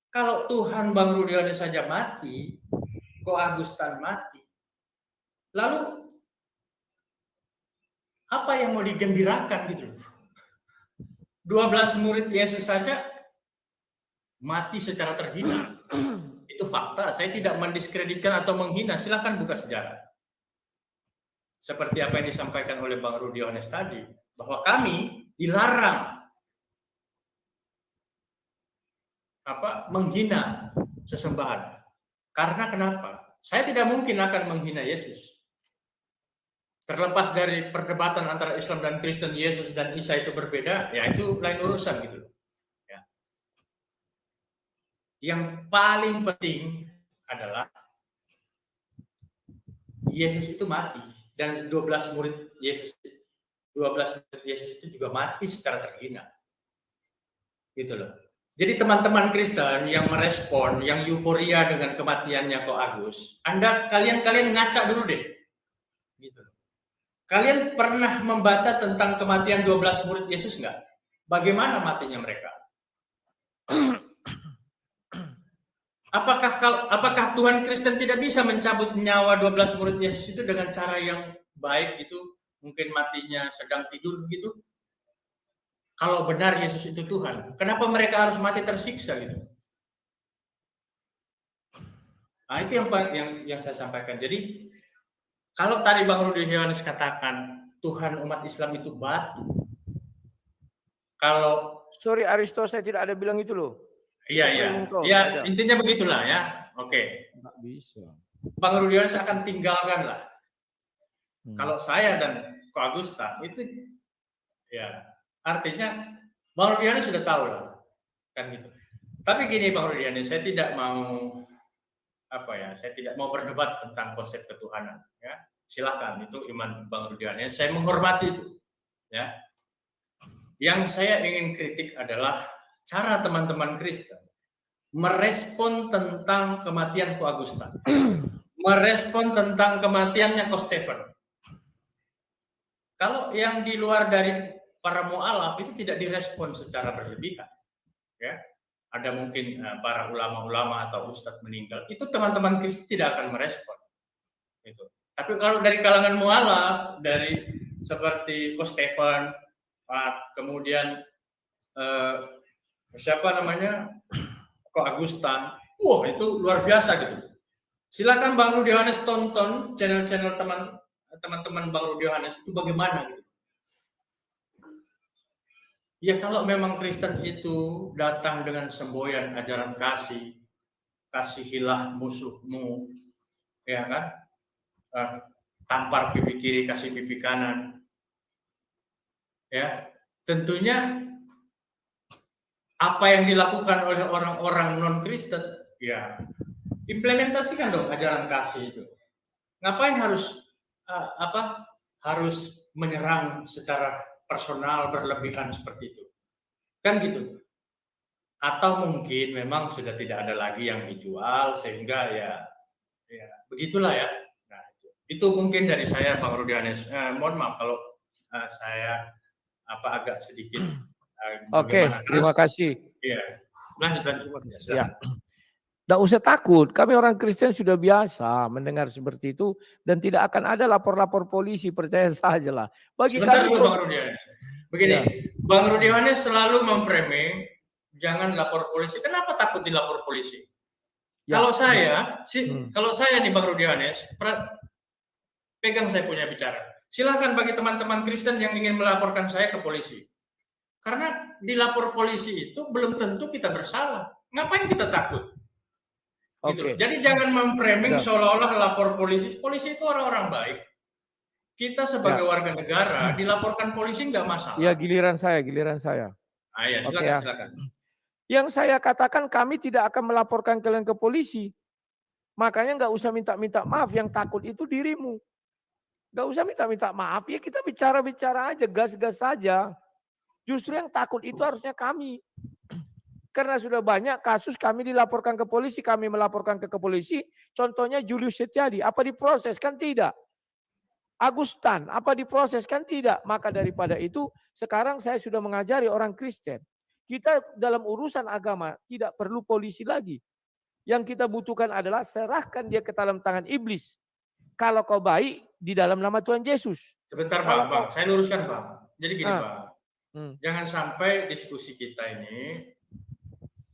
Kalau Tuhan Bang Rudionis saja mati, Ko Agustan mati, lalu apa yang mau digembirakan gitu? 12 murid Yesus saja mati secara terhina. Itu fakta. Saya tidak mendiskreditkan atau menghina. Silakan buka sejarah. Seperti apa yang disampaikan oleh Bang Rudionis tadi, bahwa kami dilarang menghina sesembahan. Karena kenapa? Saya tidak mungkin akan menghina Yesus. Terlepas dari perdebatan antara Islam dan Kristen, Yesus dan Isa itu berbeda, ya itu lain urusan gitu. Ya. Yang paling penting adalah Yesus itu mati dan 12 murid Yesus itu juga mati secara terhina. Gitu loh. Jadi teman-teman Kristen yang merespon, yang euforia dengan kematiannya Ko Agus, kalian ngaca dulu deh. Gitu. Kalian pernah membaca tentang kematian 12 murid Yesus nggak? Bagaimana matinya mereka? Apakah Tuhan Kristen tidak bisa mencabut nyawa 12 murid Yesus itu dengan cara yang baik gitu? Mungkin matinya sedang tidur gitu? Kalau benar Yesus itu Tuhan, kenapa mereka harus mati tersiksa gitu? Nah, itu yang saya sampaikan. Jadi kalau tadi Bang Rudi Yohanes katakan Tuhan umat Islam itu batu. Kalau sorry Aristo, saya tidak ada bilang itu loh. Iya, intinya begitulah ya. Oke. Nggak bisa. Bang Rudi Yohanes akan tinggalkan lah. Kalau saya dan Ko Agusta itu ya artinya Bang Rudi Yohanes sudah tahu lah kan gitu. Tapi gini Bang Rudi Yohanes, saya tidak mau berdebat tentang konsep ketuhanan ya. Silahkan, itu iman Bang Rudi Yohanes, saya menghormati itu ya. Yang saya ingin kritik adalah cara teman-teman Kristen merespon tentang kematian Ko Agusta, merespon tentang kematiannya Ko Stephen. Kalau yang di luar dari para mu'alaf itu tidak direspon secara berlebihan, ya. Ada mungkin para ulama-ulama atau ustadz meninggal, itu teman-teman Kristen tidak akan merespon. Itu. Tapi kalau dari kalangan mu'alaf, dari seperti Ko Stephen, kemudian siapa namanya Ko Agustan, wah itu luar biasa gitu. Silakan Bang Rudi Yohanes tonton channel-channel teman-teman Bang Rudi Yohanes itu bagaimana gitu. Ya kalau memang Kristen itu datang dengan semboyan ajaran kasihilah musuhmu, ya kan? Tampar pipi kiri, kasih pipi kanan. Ya, tentunya apa yang dilakukan oleh orang-orang non-Kristen, ya implementasikan dong ajaran kasih itu. Ngapain harus harus menyerang secara personal berlebihan seperti itu? Kan gitu. Atau mungkin memang sudah tidak ada lagi yang dijual sehingga ya begitulah ya. Nah, itu mungkin dari saya Bang Rudi Yohanes. Mohon maaf kalau saya agak sedikit Oke, terima kasih. Iya. Lanjut. Ya. Tidak usah takut, kami orang Kristen sudah biasa mendengar seperti itu dan tidak akan ada lapor-lapor polisi, percaya sajalah. Bagi sebentar kami, dulu Bang Rudi Yohanes. Begini, ya. Bang Rudi Yohanes selalu memframing jangan lapor polisi. Kenapa takut dilapor polisi? Ya. Kalau saya nih Bang Rudi Yohanes, pegang saya punya bicara. Silakan bagi teman-teman Kristen yang ingin melaporkan saya ke polisi. Karena dilapor polisi itu belum tentu kita bersalah. Ngapain kita takut? Gitu. Jadi jangan memframing seolah-olah lapor polisi. Polisi itu orang-orang baik. Kita sebagai warga negara dilaporkan polisi nggak masalah. Ya giliran saya. Ya, silakan. Yang saya katakan kami tidak akan melaporkan kalian ke polisi. Makanya nggak usah minta maaf. Yang takut itu dirimu. Nggak usah minta maaf. Ya kita bicara aja, gas-gas saja. Justru yang takut itu harusnya kami. Karena sudah banyak kasus kami dilaporkan ke polisi, kami melaporkan ke polisi. Contohnya Julius Setiadi, apa diproses? Kan tidak. Agustan, apa diproses? Kan tidak. Maka daripada itu, sekarang saya sudah mengajari orang Kristen. Kita dalam urusan agama tidak perlu polisi lagi. Yang kita butuhkan adalah serahkan dia ke dalam tangan iblis. Kalau kau baik, di dalam nama Tuhan Yesus. Sebentar Bang, saya luruskan Bang. Jadi gini Bang. Jangan sampai diskusi kita ini,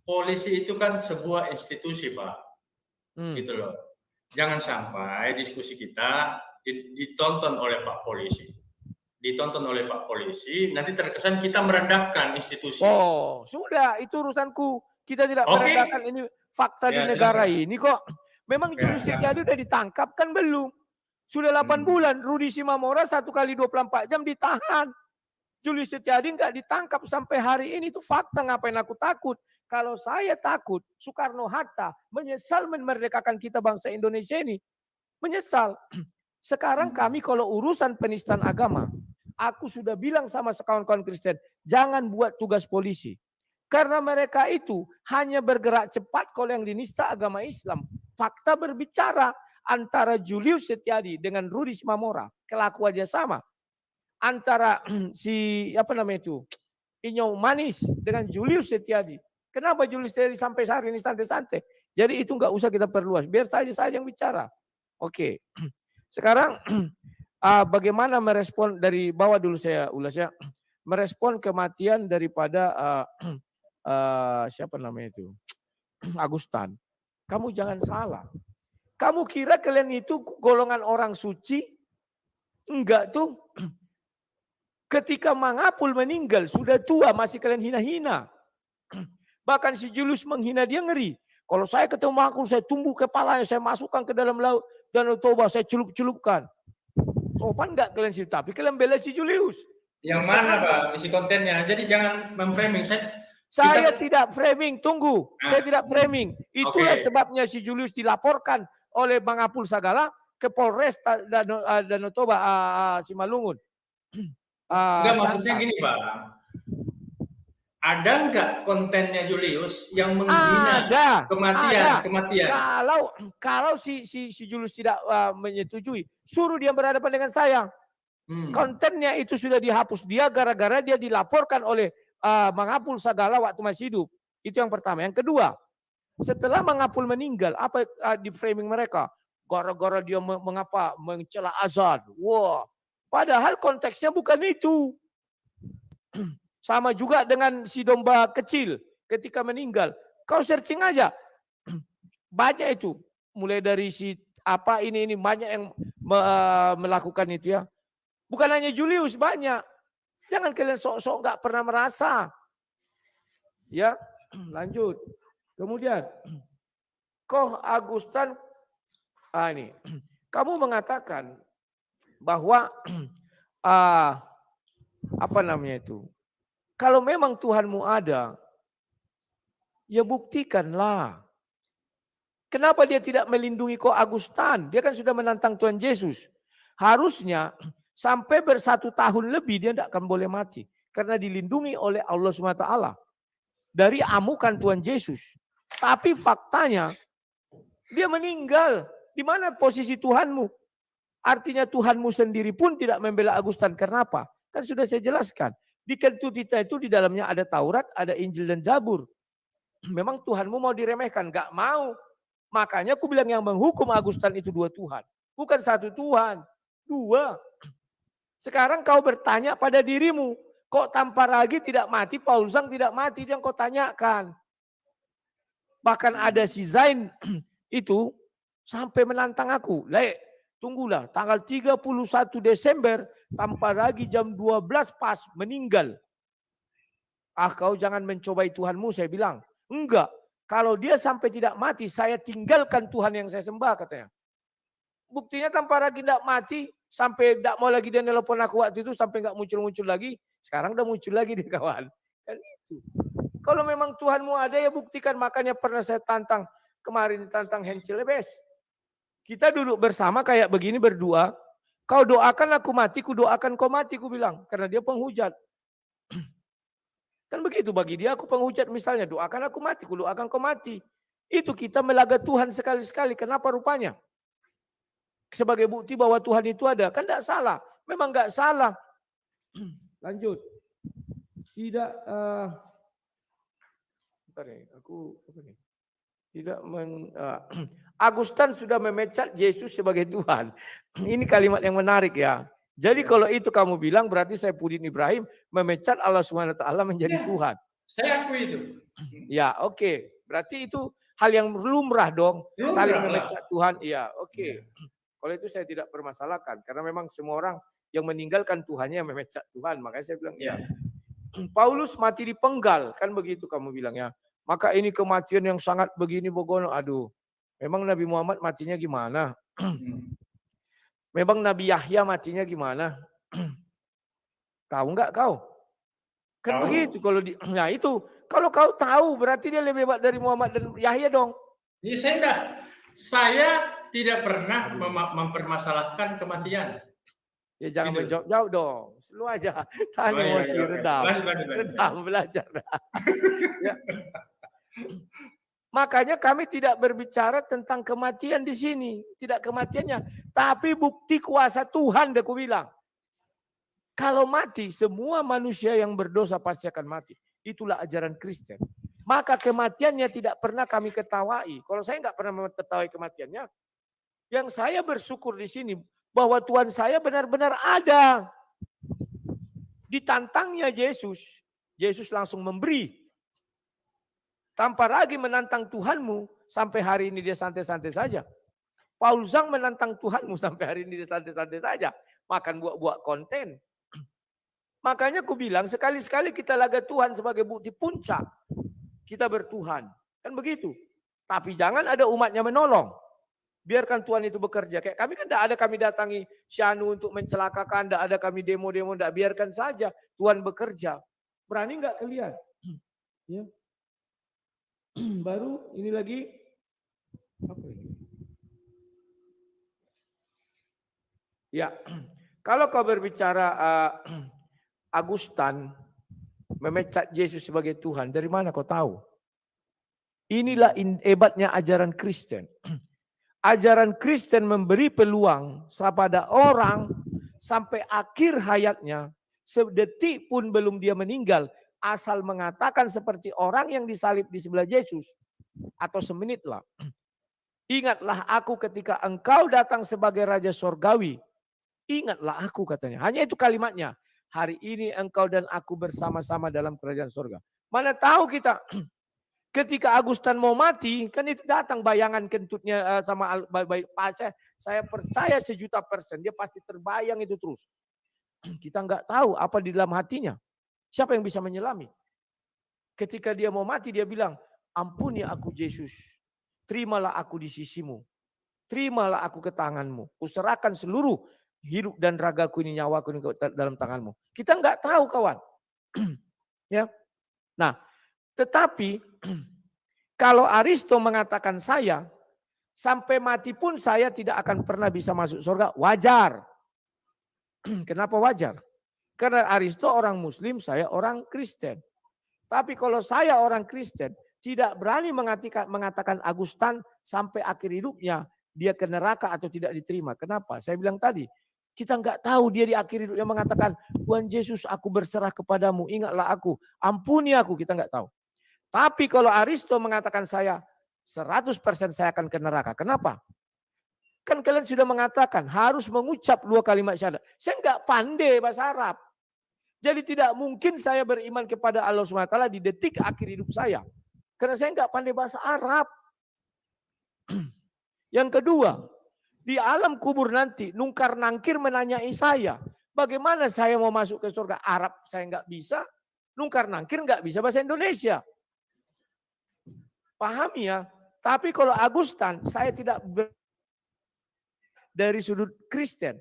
polisi itu kan sebuah institusi Pak, gitu loh. Jangan sampai diskusi kita ditonton oleh Pak Polisi, nanti terkesan kita merendahkan institusi. Oh, sudah, itu urusanku. Kita tidak merendahkan, ini fakta di negara ini kok. Memang Julius Setiadi udah ditangkap kan belum? Sudah 8 bulan, Rudi Simamora 1 kali 24 jam ditahan. Julius Setiadi nggak ditangkap sampai hari ini, itu fakta. Ngapain aku takut? Kalau saya takut, Soekarno Hatta menyesal memerdekakan kita bangsa Indonesia ini. Menyesal. Sekarang kami kalau urusan penistaan agama, aku sudah bilang sama kawan-kawan Kristen, jangan buat tugas polisi. Karena mereka itu hanya bergerak cepat kalau yang dinista agama Islam. Fakta berbicara antara Julius Setiadi dengan Rudi Simamora, kelakuannya sama. Antara si apa namanya itu, Inyong Manis dengan Julius Setiadi. Kenapa Julius Setiadi sampai hari ini santai-santai? Jadi itu nggak usah kita perluas, biar saja saya yang bicara. Oke. Sekarang bagaimana merespon dari bawah dulu saya ulas ya, merespon kematian daripada siapa namanya itu, Agustan. Kamu jangan salah. Kamu kira kalian itu golongan orang suci? Enggak tuh. Ketika Mangapul meninggal sudah tua masih kalian hina-hina. Bahkan si Julius menghina dia ngeri. Kalau saya ketemu Mangapul saya tumbuh kepalanya, saya masukkan ke dalam laut Danau Toba, saya celup-celupkan. Sopan enggak kalian situ? Tapi kalian bela si Julius. Yang mana Pak isi kontennya? Jadi jangan memframing. Saya tidak framing, tunggu. Saya tidak framing. Itulah sebabnya si Julius dilaporkan oleh Bang Apul Sagala ke Polres Danau Toba Simalungun. Enggak, maksudnya gini Pak. Ada enggak kontennya Julius yang menghina kematian? Kalau si Julius tidak menyetujui, suruh dia berhadapan dengan saya. Kontennya itu sudah dihapus dia gara-gara dia dilaporkan oleh Bang Apul Sagala waktu masih hidup. Itu yang pertama. Yang kedua, setelah Bang Apul meninggal, apa di framing mereka? Gara-gara dia mencela azan. Wah, padahal konteksnya bukan itu. Sama juga dengan si domba kecil ketika meninggal. Kau searching aja. Banyak itu. Mulai dari si apa ini banyak yang melakukan itu ya. Bukan hanya Julius, banyak. Jangan kalian sok-sok nggak pernah merasa. Ya, lanjut. Kemudian, Koh Agustan, ini, kamu mengatakan bahwa apa namanya itu? Kalau memang Tuhanmu ada, ya buktikanlah. Kenapa dia tidak melindungi Koh Agustan? Dia kan sudah menantang Tuhan Yesus. Harusnya sampai ber1 tahun lebih dia tidak akan boleh mati. Karena dilindungi oleh Allah SWT. Dari amukan Tuhan Yesus. Tapi faktanya dia meninggal. Di mana posisi Tuhanmu? Artinya Tuhanmu sendiri pun tidak membela Agustan. Kenapa? Kan sudah saya jelaskan. Di Ketutita itu di dalamnya ada Taurat, ada Injil dan Zabur. Memang Tuhanmu mau diremehkan? Gak mau. Makanya aku bilang yang menghukum Agustan itu 2 Tuhan. Bukan 1 Tuhan. 2. Sekarang kau bertanya pada dirimu. Kok Tamparagi tidak mati, Paul Zhang tidak mati. Itu yang kau tanyakan. Bahkan ada si Zain itu sampai menantang aku. Tunggulah tanggal 31 Desember Tamparagi jam 12 pas meninggal. Kau jangan mencobai Tuhanmu, saya bilang. Enggak. Kalau dia sampai tidak mati, saya tinggalkan Tuhan yang saya sembah, katanya. Buktinya Tamparagi tidak mati, sampai tidak mau lagi dia nelpon aku waktu itu, sampai nggak muncul-muncul lagi. Sekarang udah muncul lagi dia kawan. Kan itu. Kalau memang Tuhanmu ada ya buktikan. Makanya pernah saya tantang, kemarin tantang Hencil Lebes. Kita duduk bersama kayak begini berdua. Kau doakan aku mati, ku doakan kau mati, ku bilang. Karena dia penghujat. Kan begitu bagi dia aku penghujat misalnya. Doakan aku mati, ku doakan kau mati. Itu kita melaga Tuhan sekali-sekali. Kenapa rupanya? Sebagai bukti bahwa Tuhan itu ada. Kan tidak salah. Memang nggak salah. Lanjut. Tidak. Bentar nih, aku apa nih? Tidak Agustan sudah memecat Yesus sebagai Tuhan. Ini kalimat yang menarik ya. Jadi kalau itu kamu bilang berarti Saifuddin Ibrahim memecat Allah SWT menjadi Tuhan. Saya akui itu. Ya, oke. Berarti itu hal yang lumrah dong. Saling memecat Tuhan. Iya, oke. Kalau itu saya tidak permasalahkan. Karena memang semua orang yang meninggalkan Tuhannya yang memecat Tuhan. Makanya saya bilang ya. Paulus mati dipenggal. Kan begitu kamu bilang ya. Maka ini kematian yang sangat begini bogono. Aduh, memang Nabi Muhammad matinya gimana? Memang Nabi Yahya matinya gimana? Tahu nggak kau? Kan tahu. Begitu kalau nah itu kalau kau tahu berarti dia lebih hebat dari Muhammad dan Yahya dong. Iya saya tidak pernah mempermasalahkan kematian. Ya jangan Gitu. menjawab jauh dong. Lu aja. Tahan emosi, redam. Redam, belajar. Ya. Makanya kami tidak berbicara tentang kematian di sini. Tidak kematiannya. Tapi bukti kuasa Tuhan, aku bilang. Kalau mati, semua manusia yang berdosa pasti akan mati. Itulah ajaran Kristen. Maka kematiannya tidak pernah kami ketawai. Kalau saya nggak pernah menertawai kematiannya, yang saya bersyukur di sini bahwa Tuhan saya benar-benar ada. Ditantangnya Yesus, Yesus langsung memberi. Tanpa lagi menantang Tuhanmu, sampai hari ini dia santai-santai saja. Paul Zhang menantang Tuhanmu sampai hari ini dia santai-santai saja. Makan buah-buah konten. Makanya aku bilang sekali-sekali kita laga Tuhan sebagai bukti puncak. Kita bertuhan. Kan begitu. Tapi jangan ada umatnya menolong. Biarkan Tuhan itu bekerja. Kayak kami kan tidak ada kami datangi Syanu untuk mencelakakan. Tidak ada kami demo-demo. Tidak, biarkan saja Tuhan bekerja. Berani nggak kalian? Ya. Baru ini lagi. Apa ini? Ya. Kalau kau berbicara Agustan memecat Yesus sebagai Tuhan. Dari mana kau tahu? Inilah hebatnya ajaran Kristen. Ajaran Kristen memberi peluang kepada orang sampai akhir hayatnya, sedetik pun belum dia meninggal, asal mengatakan seperti orang yang disalib di sebelah Yesus, atau semenit lah. Ingatlah aku ketika engkau datang sebagai Raja Sorgawi. Ingatlah aku katanya. Hanya itu kalimatnya. Hari ini engkau dan aku bersama-sama dalam kerajaan surga. Mana tahu kita. Ketika Agustan mau mati, kan itu datang bayangan kentutnya sama saya percaya 1.000.000% dia pasti terbayang itu terus. Kita nggak tahu apa di dalam hatinya. Siapa yang bisa menyelami? Ketika dia mau mati dia bilang, ampuni aku Yesus, terimalah aku di sisimu, terimalah aku ke tanganmu, kuserahkan seluruh hidup dan ragaku ini, nyawaku ini dalam tanganmu. Kita nggak tahu kawan. Ya. Nah, tetapi kalau Aristo mengatakan saya, sampai mati pun saya tidak akan pernah bisa masuk surga, wajar. Kenapa wajar? Karena Aristo orang Muslim, saya orang Kristen. Tapi kalau saya orang Kristen, tidak berani mengatakan Agustan sampai akhir hidupnya, dia ke neraka atau tidak diterima. Kenapa? Saya bilang tadi, kita nggak tahu dia di akhir hidupnya mengatakan, Tuhan Yesus aku berserah kepadamu, ingatlah aku, ampuni aku, kita nggak tahu. Tapi kalau Aristo mengatakan saya 100% saya akan ke neraka. Kenapa? Kan kalian sudah mengatakan harus mengucap 2 kalimat syahadat. Saya nggak pandai bahasa Arab. Jadi tidak mungkin saya beriman kepada Allah SWT di detik akhir hidup saya. Karena saya nggak pandai bahasa Arab. Yang kedua, di alam kubur nanti nungkar nangkir menanyai saya. Bagaimana saya mau masuk ke surga? Arab saya nggak bisa. Nungkar nangkir nggak bisa bahasa Indonesia. Pahami ya. Tapi kalau Agustan, saya tidak dari sudut Kristen.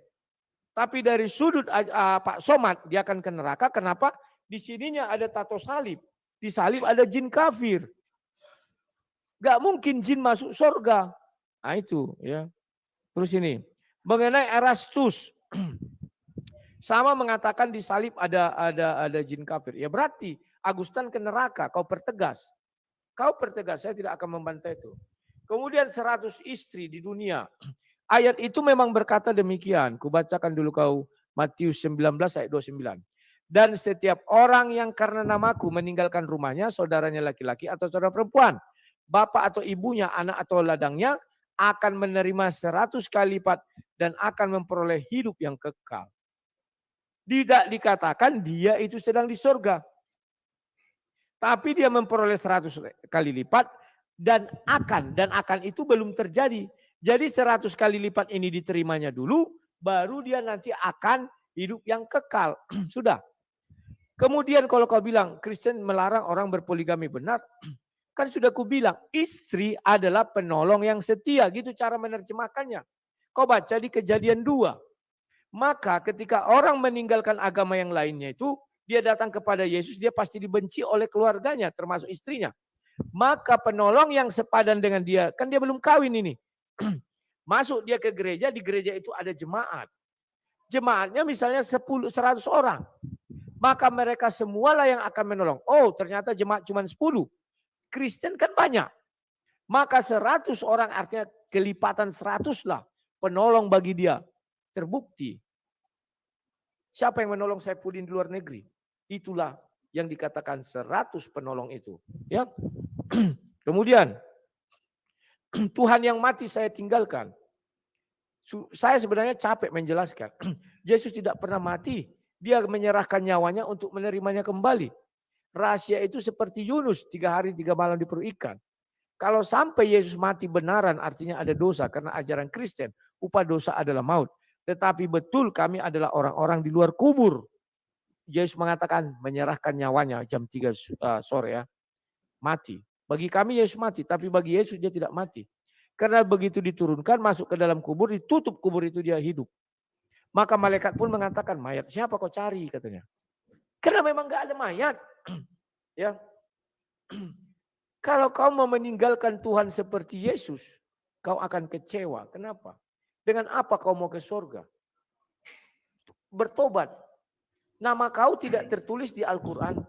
Tapi dari sudut Pak Somad, dia akan ke neraka. Kenapa? Di sininya ada tato salib. Di salib ada jin kafir. Gak mungkin jin masuk surga. Nah itu ya. Terus ini. Mengenai Erastus. Sama mengatakan di salib ada jin kafir. Ya berarti Agustan ke neraka. Kau pertegas. Kau pertegas. Saya tidak akan membantai itu. Kemudian 100 istri di dunia. Ayat itu memang berkata demikian. Kubacakan dulu kau Matius 19 ayat 29. Dan setiap orang yang karena namaku meninggalkan rumahnya, saudaranya laki-laki atau saudara perempuan, bapak atau ibunya, anak atau ladangnya, akan menerima 100 kali lipat dan akan memperoleh hidup yang kekal. Tidak dikatakan dia itu sedang di surga. Tapi dia memperoleh 100 kali lipat dan akan itu belum terjadi. Jadi 100 kali lipat ini diterimanya dulu, baru dia nanti akan hidup yang kekal. Sudah. Kemudian kalau kau bilang Kristen melarang orang berpoligami, benar. Kan sudah ku bilang, istri adalah penolong yang setia. Gitu cara menerjemahkannya. Kau baca di Kejadian 2. Maka ketika orang meninggalkan agama yang lainnya itu, dia datang kepada Yesus, dia pasti dibenci oleh keluarganya, termasuk istrinya. Maka penolong yang sepadan dengan dia, kan dia belum kawin ini. Masuk dia ke gereja, di gereja itu ada jemaat. Jemaatnya misalnya 100 orang. Maka mereka semualah yang akan menolong. Oh, ternyata jemaat cuma 10. Kristen kan banyak. Maka 100 orang artinya kelipatan 100 lah penolong bagi dia. Terbukti. Siapa yang menolong Saifuddin di luar negeri? Itulah yang dikatakan 100 penolong itu. Ya. Kemudian Tuhan yang mati saya tinggalkan. Saya sebenarnya capek menjelaskan. Yesus tidak pernah mati. Dia menyerahkan nyawanya untuk menerimanya kembali. Rahasia itu seperti Yunus 3 hari 3 malam di perut ikan. Kalau sampai Yesus mati benaran artinya ada dosa. Karena ajaran Kristen upah dosa adalah maut. Tetapi betul kami adalah orang-orang di luar kubur. Yesus mengatakan menyerahkan nyawanya jam 3 sore ya. Mati. Bagi kami Yesus mati. Tapi bagi Yesus dia tidak mati. Karena begitu diturunkan masuk ke dalam kubur, ditutup kubur itu dia hidup. Maka malaikat pun mengatakan, mayat siapa kau cari katanya. Karena memang gak ada mayat. Ya. Kalau kau mau meninggalkan Tuhan seperti Yesus, kau akan kecewa. Kenapa? Dengan apa kau mau ke surga? Bertobat. Nama kau tidak tertulis di Al-Quran.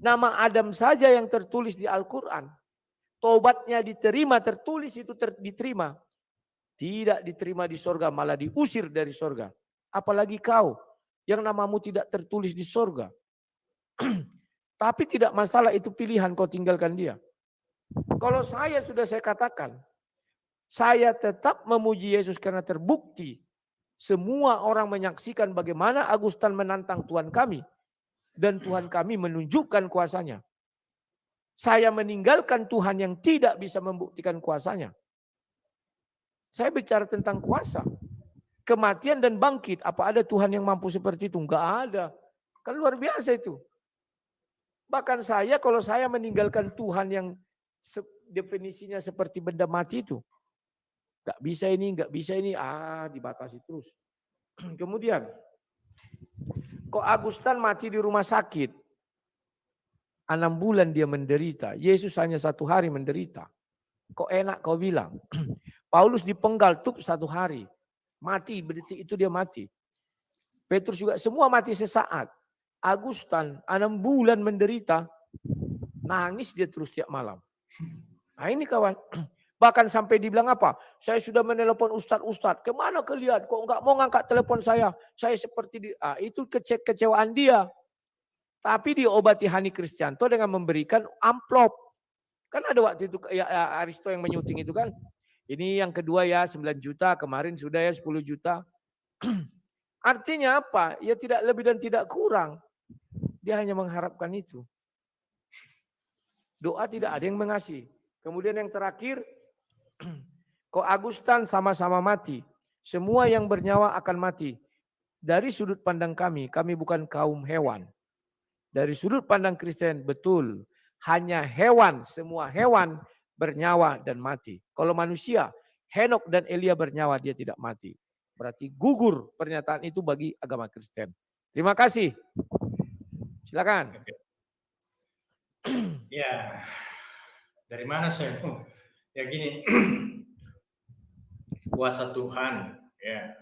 Nama Adam saja yang tertulis di Al-Quran. Tobatnya diterima, tertulis itu diterima. Tidak diterima di sorga, malah diusir dari sorga. Apalagi kau yang namamu tidak tertulis di sorga. Tapi tidak masalah, itu pilihan kau tinggalkan dia. Kalau saya sudah saya katakan, saya tetap memuji Yesus karena terbukti. Semua orang menyaksikan bagaimana Agustan menantang Tuhan kami. Dan Tuhan kami menunjukkan kuasanya. Saya meninggalkan Tuhan yang tidak bisa membuktikan kuasanya. Saya bicara tentang kuasa. Kematian dan bangkit. Apa ada Tuhan yang mampu seperti itu? Enggak ada. Kan luar biasa itu. Bahkan saya kalau saya meninggalkan Tuhan yang definisinya seperti benda mati itu. Enggak bisa ini, enggak bisa ini. Dibatasi terus. Kemudian. Kok Agustan mati di rumah sakit? 6 bulan dia menderita. Yesus hanya 1 hari menderita. Kok enak kau bilang? Paulus dipenggal 1 hari. Mati, berdetik itu dia mati. Petrus juga semua mati sesaat. Agustan 6 bulan menderita. Nangis dia terus tiap malam. Nah ini kawan. Bahkan sampai dibilang apa? Saya sudah menelepon ustadz. Kemana kalian? Kok enggak mau ngangkat telepon saya? Saya seperti itu kekecewaan dia. Tapi diobati Hani Kristianto dengan memberikan amplop. Kan ada waktu itu ya, Aristo yang menyuting itu kan. Ini yang kedua ya 9 juta, kemarin sudah ya 10 juta. Artinya apa? Ya tidak lebih dan tidak kurang. Dia hanya mengharapkan itu. Doa tidak ada yang mengasihi. Kemudian yang terakhir, kok Agustan sama-sama mati. Semua yang bernyawa akan mati. Dari sudut pandang kami bukan kaum hewan. Dari sudut pandang Kristen, betul. Hanya hewan, semua hewan bernyawa dan mati. Kalau manusia, Henok dan Elia bernyawa, dia tidak mati. Berarti gugur pernyataan itu bagi agama Kristen. Terima kasih. Silakan. Ya, dari mana saya? Ya gini, kuasa Tuhan, ya.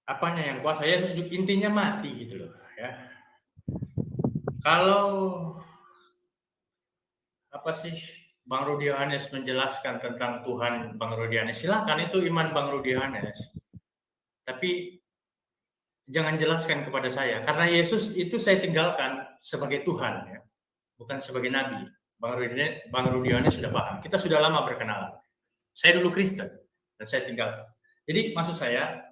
Apanya yang kuasa? Ya intinya mati gitu loh, ya. Kalau apa sih Bang Rudi Yohanes menjelaskan tentang Tuhan Bang Rudi Yohanes, silakan, itu iman Bang Rudi Yohanes. Tapi jangan jelaskan kepada saya, karena Yesus itu saya tinggalkan sebagai Tuhan, ya, bukan sebagai Nabi. Bang Rudi Yohanes sudah paham. Kita sudah lama berkenalan. Saya dulu Kristen dan saya tinggalkan. Jadi maksud saya,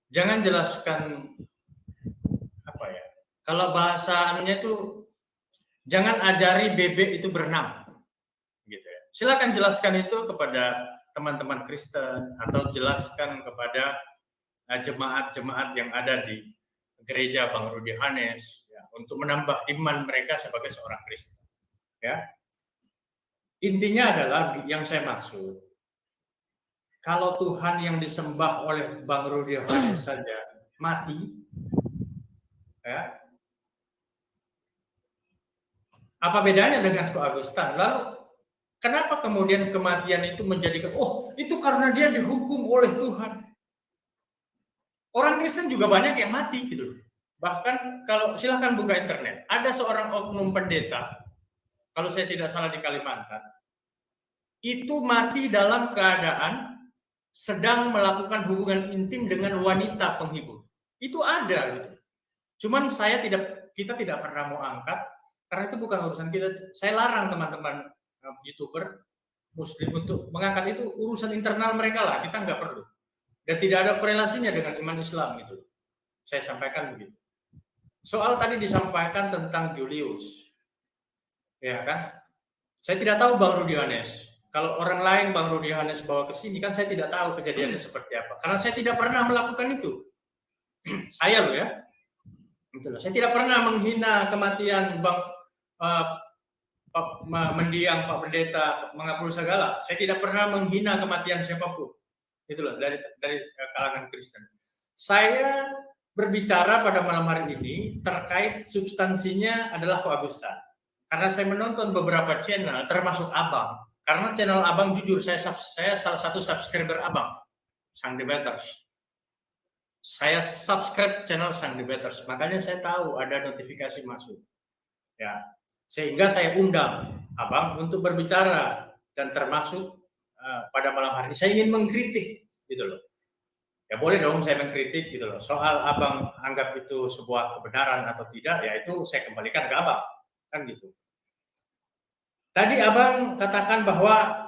jangan jelaskan apa ya? Kalau bahasa anunya itu, jangan ajari bebek itu berenang, gitu ya. Silakan jelaskan itu kepada teman-teman Kristen atau jelaskan kepada jemaat-jemaat yang ada di gereja Bang Rudi Yohanes, ya, untuk menambah iman mereka sebagai seorang Kristen. Ya, intinya adalah yang saya maksud, kalau Tuhan yang disembah oleh Bang Rudi Yohanes saja mati, ya, apa bedanya dengan Ko Agustan? Lalu Kenapa kemudian kematian itu menjadikan, oh itu karena dia dihukum oleh Tuhan. Orang Kristen juga banyak yang mati gitu. Bahkan kalau silahkan buka internet, ada seorang oknum pendeta, kalau saya tidak salah di Kalimantan, itu mati dalam keadaan sedang melakukan hubungan intim dengan wanita penghibur. Itu ada gitu. Cuman kita tidak pernah mau angkat karena itu bukan urusan kita. Saya larang teman-teman YouTuber Muslim untuk mengangkat itu, urusan internal mereka lah, kita nggak perlu. Dan tidak ada korelasinya dengan iman Islam gitu. Saya sampaikan begitu. Soal tadi disampaikan tentang Julius, ya kan? Saya tidak tahu Bang Rudi Yohanes. Kalau orang lain Bang Rudi Yohanes bawa ke sini kan saya tidak tahu kejadiannya seperti apa. Karena saya tidak pernah melakukan itu. Saya loh ya. Gitu loh. Saya tidak pernah menghina kematian Bang mendiang Pak Pendeta Mengabul Segala. Saya tidak pernah menghina kematian siapapun. Itulah dari kalangan Kristen. Saya berbicara pada malam hari ini terkait substansinya adalah keagustan. Karena saya menonton beberapa channel termasuk Abang. Karena channel Abang jujur saya salah satu subscriber Abang, Sang Debaters. Saya subscribe channel Sang Debaters. Makanya saya tahu ada notifikasi masuk. Ya. Sehingga saya undang Abang untuk berbicara dan termasuk pada malam hari ini saya ingin mengkritik gitu loh. Ya boleh dong saya mengkritik gitu loh. Soal Abang anggap itu sebuah kebenaran atau tidak, ya itu saya kembalikan ke Abang. Kan gitu. Tadi Abang katakan bahwa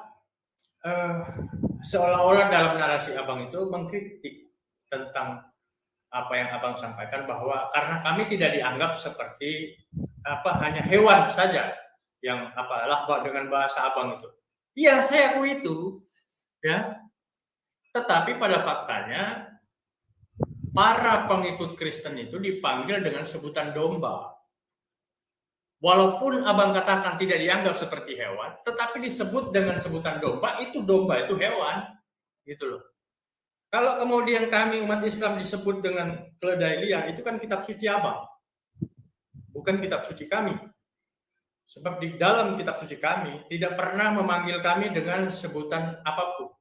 seolah-olah dalam narasi Abang itu mengkritik tentang apa yang Abang sampaikan, bahwa karena kami tidak dianggap seperti hanya hewan saja yang dengan bahasa Abang itu. Iya, saya akui itu, ya. Tetapi pada faktanya para pengikut Kristen itu dipanggil dengan sebutan domba. Walaupun Abang katakan tidak dianggap seperti hewan, tetapi disebut dengan sebutan domba itu hewan, gitu loh. Kalau kemudian kami umat Islam disebut dengan keledai liar, itu kan kitab suci Abang, bukan kitab suci kami. Sebab di dalam kitab suci kami tidak pernah memanggil kami dengan sebutan apapun.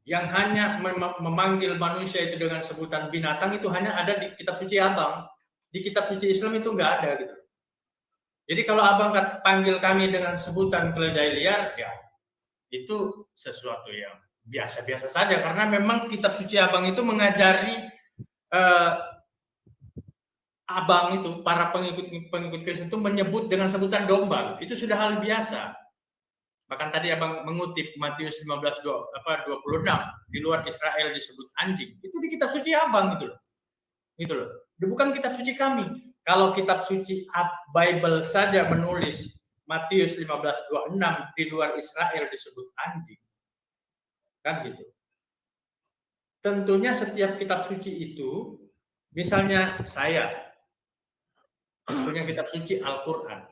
Yang hanya memanggil manusia itu dengan sebutan binatang itu hanya ada di kitab suci Abang. Di kitab suci Islam itu nggak ada gitu. Jadi kalau Abang panggil kami dengan sebutan keledai liar, ya itu sesuatu yang biasa-biasa saja. Karena memang kitab suci Abang itu mengajari Abang itu, para pengikut Kristen itu menyebut dengan sebutan domba. Itu sudah hal biasa. Bahkan tadi Abang mengutip Matius 15:26, di luar Israel disebut anjing. Itu di kitab suci Abang gitu loh. Gitu loh. Bukan kitab suci kami. Kalau kitab suci Bible saja menulis Matius 15:26 di luar Israel disebut anjing. Kan gitu. Tentunya setiap kitab suci itu, misalnya saya punya kitab suci Al-Quran.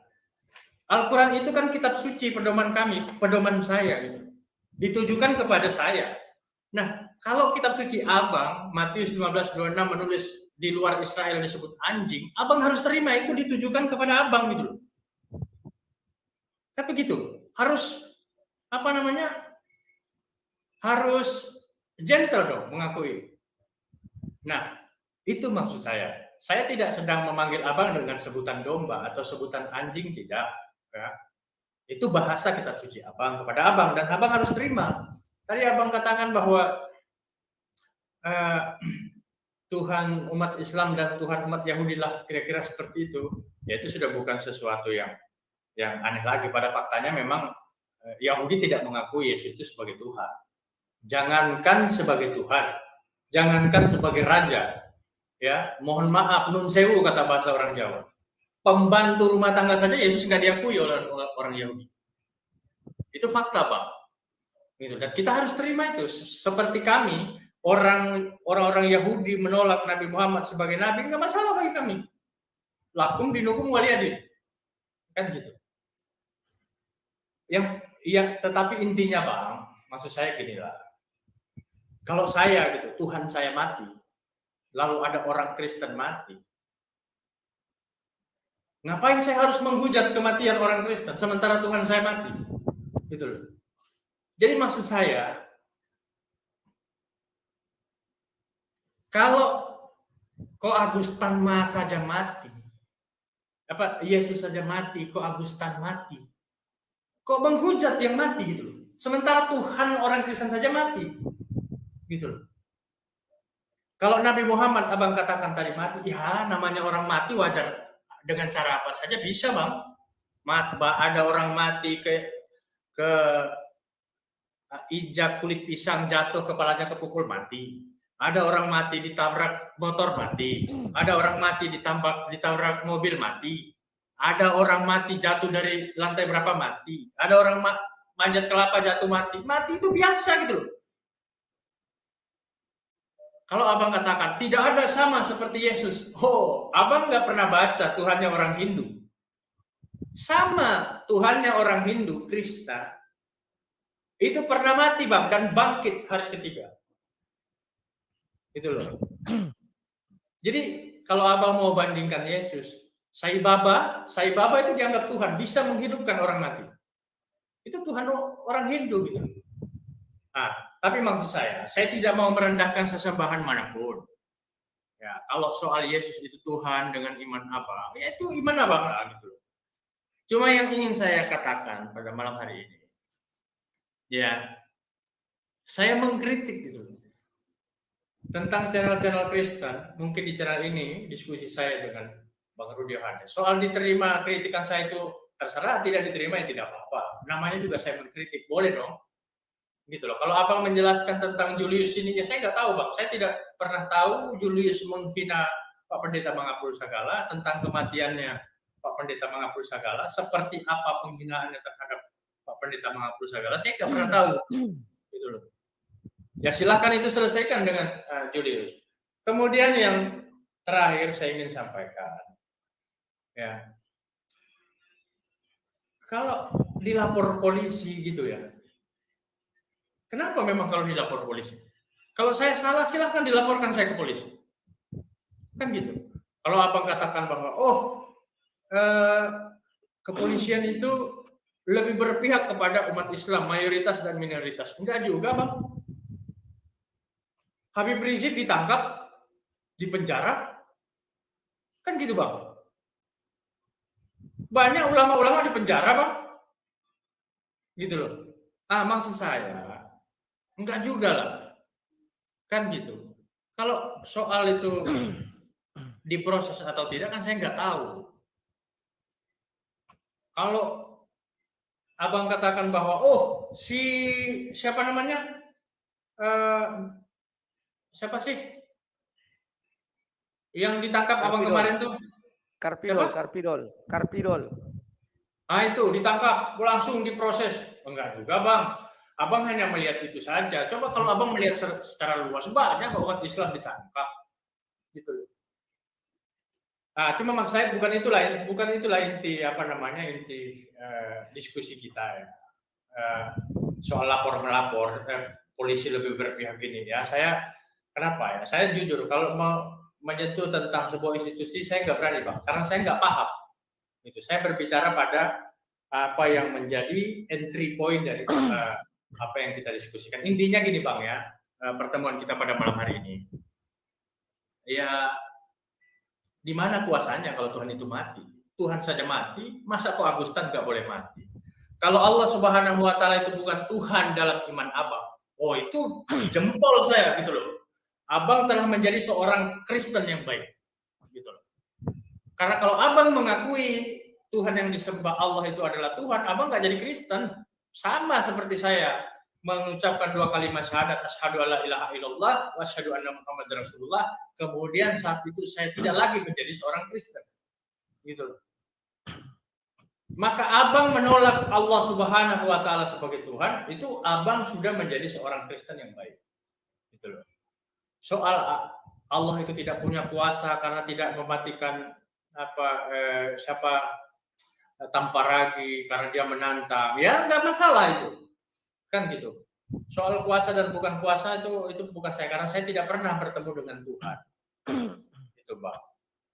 Al-Quran itu kan kitab suci pedoman kami, pedoman saya gitu. Ditujukan kepada saya. Nah, kalau kitab suci Abang Matius 15:26 menulis di luar Israel disebut anjing, Abang harus terima itu ditujukan kepada Abang gitu loh. Tapi gitu, harus harus gentle dong mengakui. Nah, itu maksud saya. Saya tidak sedang memanggil Abang dengan sebutan domba atau sebutan anjing, tidak. Ya. Itu bahasa kitab suci Abang kepada Abang, dan Abang harus terima. Tadi Abang katakan bahwa Tuhan umat Islam dan Tuhan umat Yahudi lah kira-kira seperti itu. Ya itu sudah bukan sesuatu yang aneh lagi. Pada faktanya memang Yahudi tidak mengakui Yesus itu sebagai Tuhan. Jangankan sebagai Tuhan, jangankan sebagai raja. Ya, mohon maaf, nun sewu kata bahasa orang Jawa. Pembantu rumah tangga saja Yesus nggak diakui oleh orang Yahudi. Itu fakta, Pak. Gitu. Dan kita harus terima itu. Seperti kami, orang-orang Yahudi menolak Nabi Muhammad sebagai Nabi, nggak masalah bagi kami. Lakum dinukum waliyadin. Kan gitu. Tetapi intinya, Bang, maksud saya gini lah. Kalau saya gitu, Tuhan saya mati, lalu ada orang Kristen mati, ngapain saya harus menghujat kematian orang Kristen sementara Tuhan saya mati? Gitu loh. Jadi maksud saya, kalau kok Agustan Ma saja mati, Yesus saja mati, kok Agustan mati, kok menghujat yang mati gitu loh. Sementara Tuhan orang Kristen saja mati, gitu loh. Kalau Nabi Muhammad abang katakan tadi mati, ya namanya orang mati wajar, dengan cara apa saja bisa bang. Ada orang mati ke injak kulit pisang, jatuh kepalanya kepukul, mati. Ada orang mati ditabrak motor, mati. Ada orang mati ditabrak mobil, mati. Ada orang mati jatuh dari lantai berapa, mati. Ada orang manjat kelapa jatuh, mati. Mati itu biasa gitu loh. Kalau abang katakan tidak ada sama seperti Yesus, abang nggak pernah baca Tuhannya orang Hindu. Sama Tuhannya orang Hindu, Kristen, itu pernah mati bang dan bangkit hari ketiga. Itu loh. Jadi kalau abang mau bandingkan Yesus, Sai Baba itu dianggap Tuhan, bisa menghidupkan orang mati. Itu Tuhan orang Hindu gitu. Tapi maksud saya tidak mau merendahkan sesembahan manapun. Ya, kalau soal Yesus itu Tuhan dengan iman apa, ya itu iman abang lah gitu. Cuma yang ingin saya katakan pada malam hari ini, ya, saya mengkritik gitu tentang channel-channel Kristen. Mungkin di channel ini diskusi saya dengan Bang Rudi Yohanes. Soal diterima kritikan saya itu terserah, tidak diterima ya tidak apa-apa. Namanya juga saya mengkritik, boleh dong. Gitu loh. Kalau abang menjelaskan tentang Julius ini, ya saya nggak tahu bang. Saya tidak pernah tahu Julius menghina Pak Pendeta Mangapul Sagala, tentang kematiannya Pak Pendeta Mangapul Sagala, seperti apa penghinaannya terhadap Pak Pendeta Mangapul Sagala, saya nggak pernah tahu. Gitu loh. Ya silahkan itu selesaikan dengan Julius. Kemudian yang terakhir saya ingin sampaikan, ya, kalau dilapor polisi gitu ya. Kenapa memang kalau dilapor polisi? Kalau saya salah, silahkan dilaporkan saya ke polisi. Kan gitu. Kalau abang katakan bahwa, kepolisian itu lebih berpihak kepada umat Islam, mayoritas dan minoritas. Enggak juga, bang. Habib Rizik ditangkap, dipenjara. Kan gitu, bang. Banyak ulama-ulama dipenjara, bang. Gitu loh. Maksud saya, enggak juga lah. Kan gitu. Kalau soal itu diproses atau tidak kan saya nggak tahu. Kalau abang katakan bahwa siapa namanya, siapa sih yang ditangkap abang kemarin tuh? Karpidol. Itu ditangkap langsung diproses. Enggak juga, bang. Abang hanya melihat itu saja. Coba kalau abang melihat secara luas, banyak umat Islam ditangkap, gitu loh. Cuma maksud saya bukan itulah inti inti diskusi kita ya. Soal lapor melapor, polisi lebih berpihak ini ya. Kenapa ya? Saya jujur kalau mau menyentuh tentang sebuah institusi saya nggak berani, bang, karena saya nggak paham. Itu saya berbicara pada apa yang menjadi entry point dari apa yang kita diskusikan. Intinya gini, bang ya, pertemuan kita pada malam hari ini. Ya, di mana kuasanya kalau Tuhan itu mati? Tuhan saja mati, masa kok Agustan nggak boleh mati? Kalau Allah Subhanahu Wa Taala itu bukan Tuhan dalam iman abang, itu jempol saya gitu loh. Abang telah menjadi seorang Kristen yang baik, gitu loh. Karena kalau abang mengakui Tuhan yang disembah Allah itu adalah Tuhan, abang nggak jadi Kristen. Sama seperti saya mengucapkan 2 kalimat syahadat, asyhadu alla ilaha illallah wa asyhadu anna muhammadar rasulullah. Kemudian saat itu saya tidak lagi menjadi seorang Kristen, gitu loh. Maka abang menolak Allah Subhanahu Wa Taala sebagai Tuhan, itu abang sudah menjadi seorang Kristen yang baik, gitu loh. Soal Allah itu tidak punya kuasa karena tidak mematikan siapa tanpa ragi karena dia menantang, ya nggak masalah itu, kan gitu. Soal kuasa dan bukan kuasa itu bukan saya, karena saya tidak pernah bertemu dengan Tuhan. Itu, bang.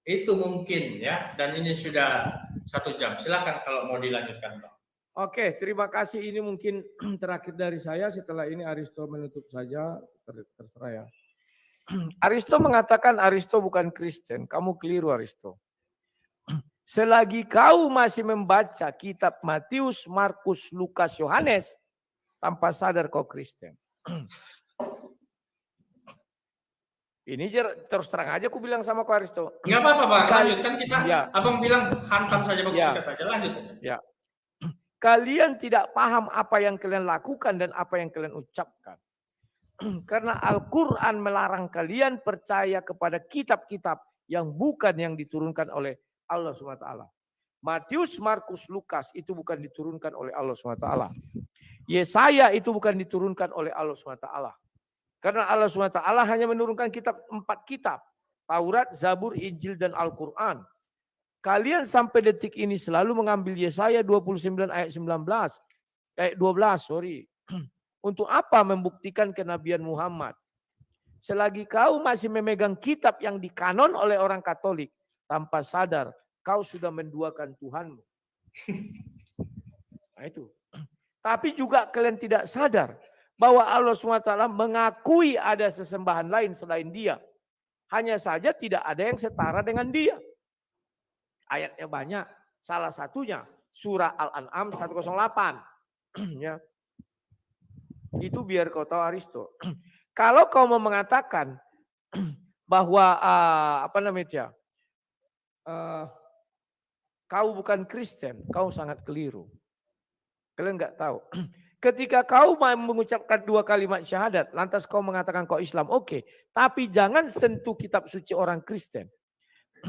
Itu mungkin ya, dan ini sudah 1 jam. Silakan kalau mau dilanjutkan, bang. Oke, terima kasih. Ini mungkin terakhir dari saya. Setelah ini Aristo menutup saja. Terserah ya. Aristo mengatakan Aristo bukan Kristen. Kamu keliru Aristo. Selagi kau masih membaca kitab Matius, Markus, Lukas, Yohanes, tanpa sadar kau Kristen. Ini terus terang aja aku bilang sama kau Aristo. Enggak apa-apa, Bang. Lanjut. Kan kita, Ya. Abang bilang hantam saja bagus Ya. kata aja. Lanjut. Ya. Kalian tidak paham apa yang kalian lakukan dan apa yang kalian ucapkan. Karena Al-Quran melarang kalian percaya kepada kitab-kitab yang bukan yang diturunkan oleh Allah SWT. Matius, Markus, Lukas itu bukan diturunkan oleh Allah SWT. Yesaya itu bukan diturunkan oleh Allah SWT. Karena Allah SWT hanya menurunkan kitab 4 kitab. Taurat, Zabur, Injil, dan Al-Quran. Kalian sampai detik ini selalu mengambil Yesaya 29 ayat 12. Untuk apa membuktikan kenabian Muhammad? Selagi kau masih memegang kitab yang dikanon oleh orang Katolik, tanpa sadar kau sudah menduakan Tuhanmu. Nah itu. Tapi juga kalian tidak sadar bahwa Allah SWT mengakui ada sesembahan lain selain Dia. Hanya saja tidak ada yang setara dengan Dia. Ayatnya banyak. Salah satunya surah Al-An'am 108. Ya. Itu biar kau tahu Aristo. Kalau kau mau mengatakan bahwa kau bukan Kristen, kau sangat keliru. Kalian nggak tahu. Ketika kau mengucapkan 2 kalimat syahadat, lantas kau mengatakan kau Islam, oke. Tapi jangan sentuh kitab suci orang Kristen.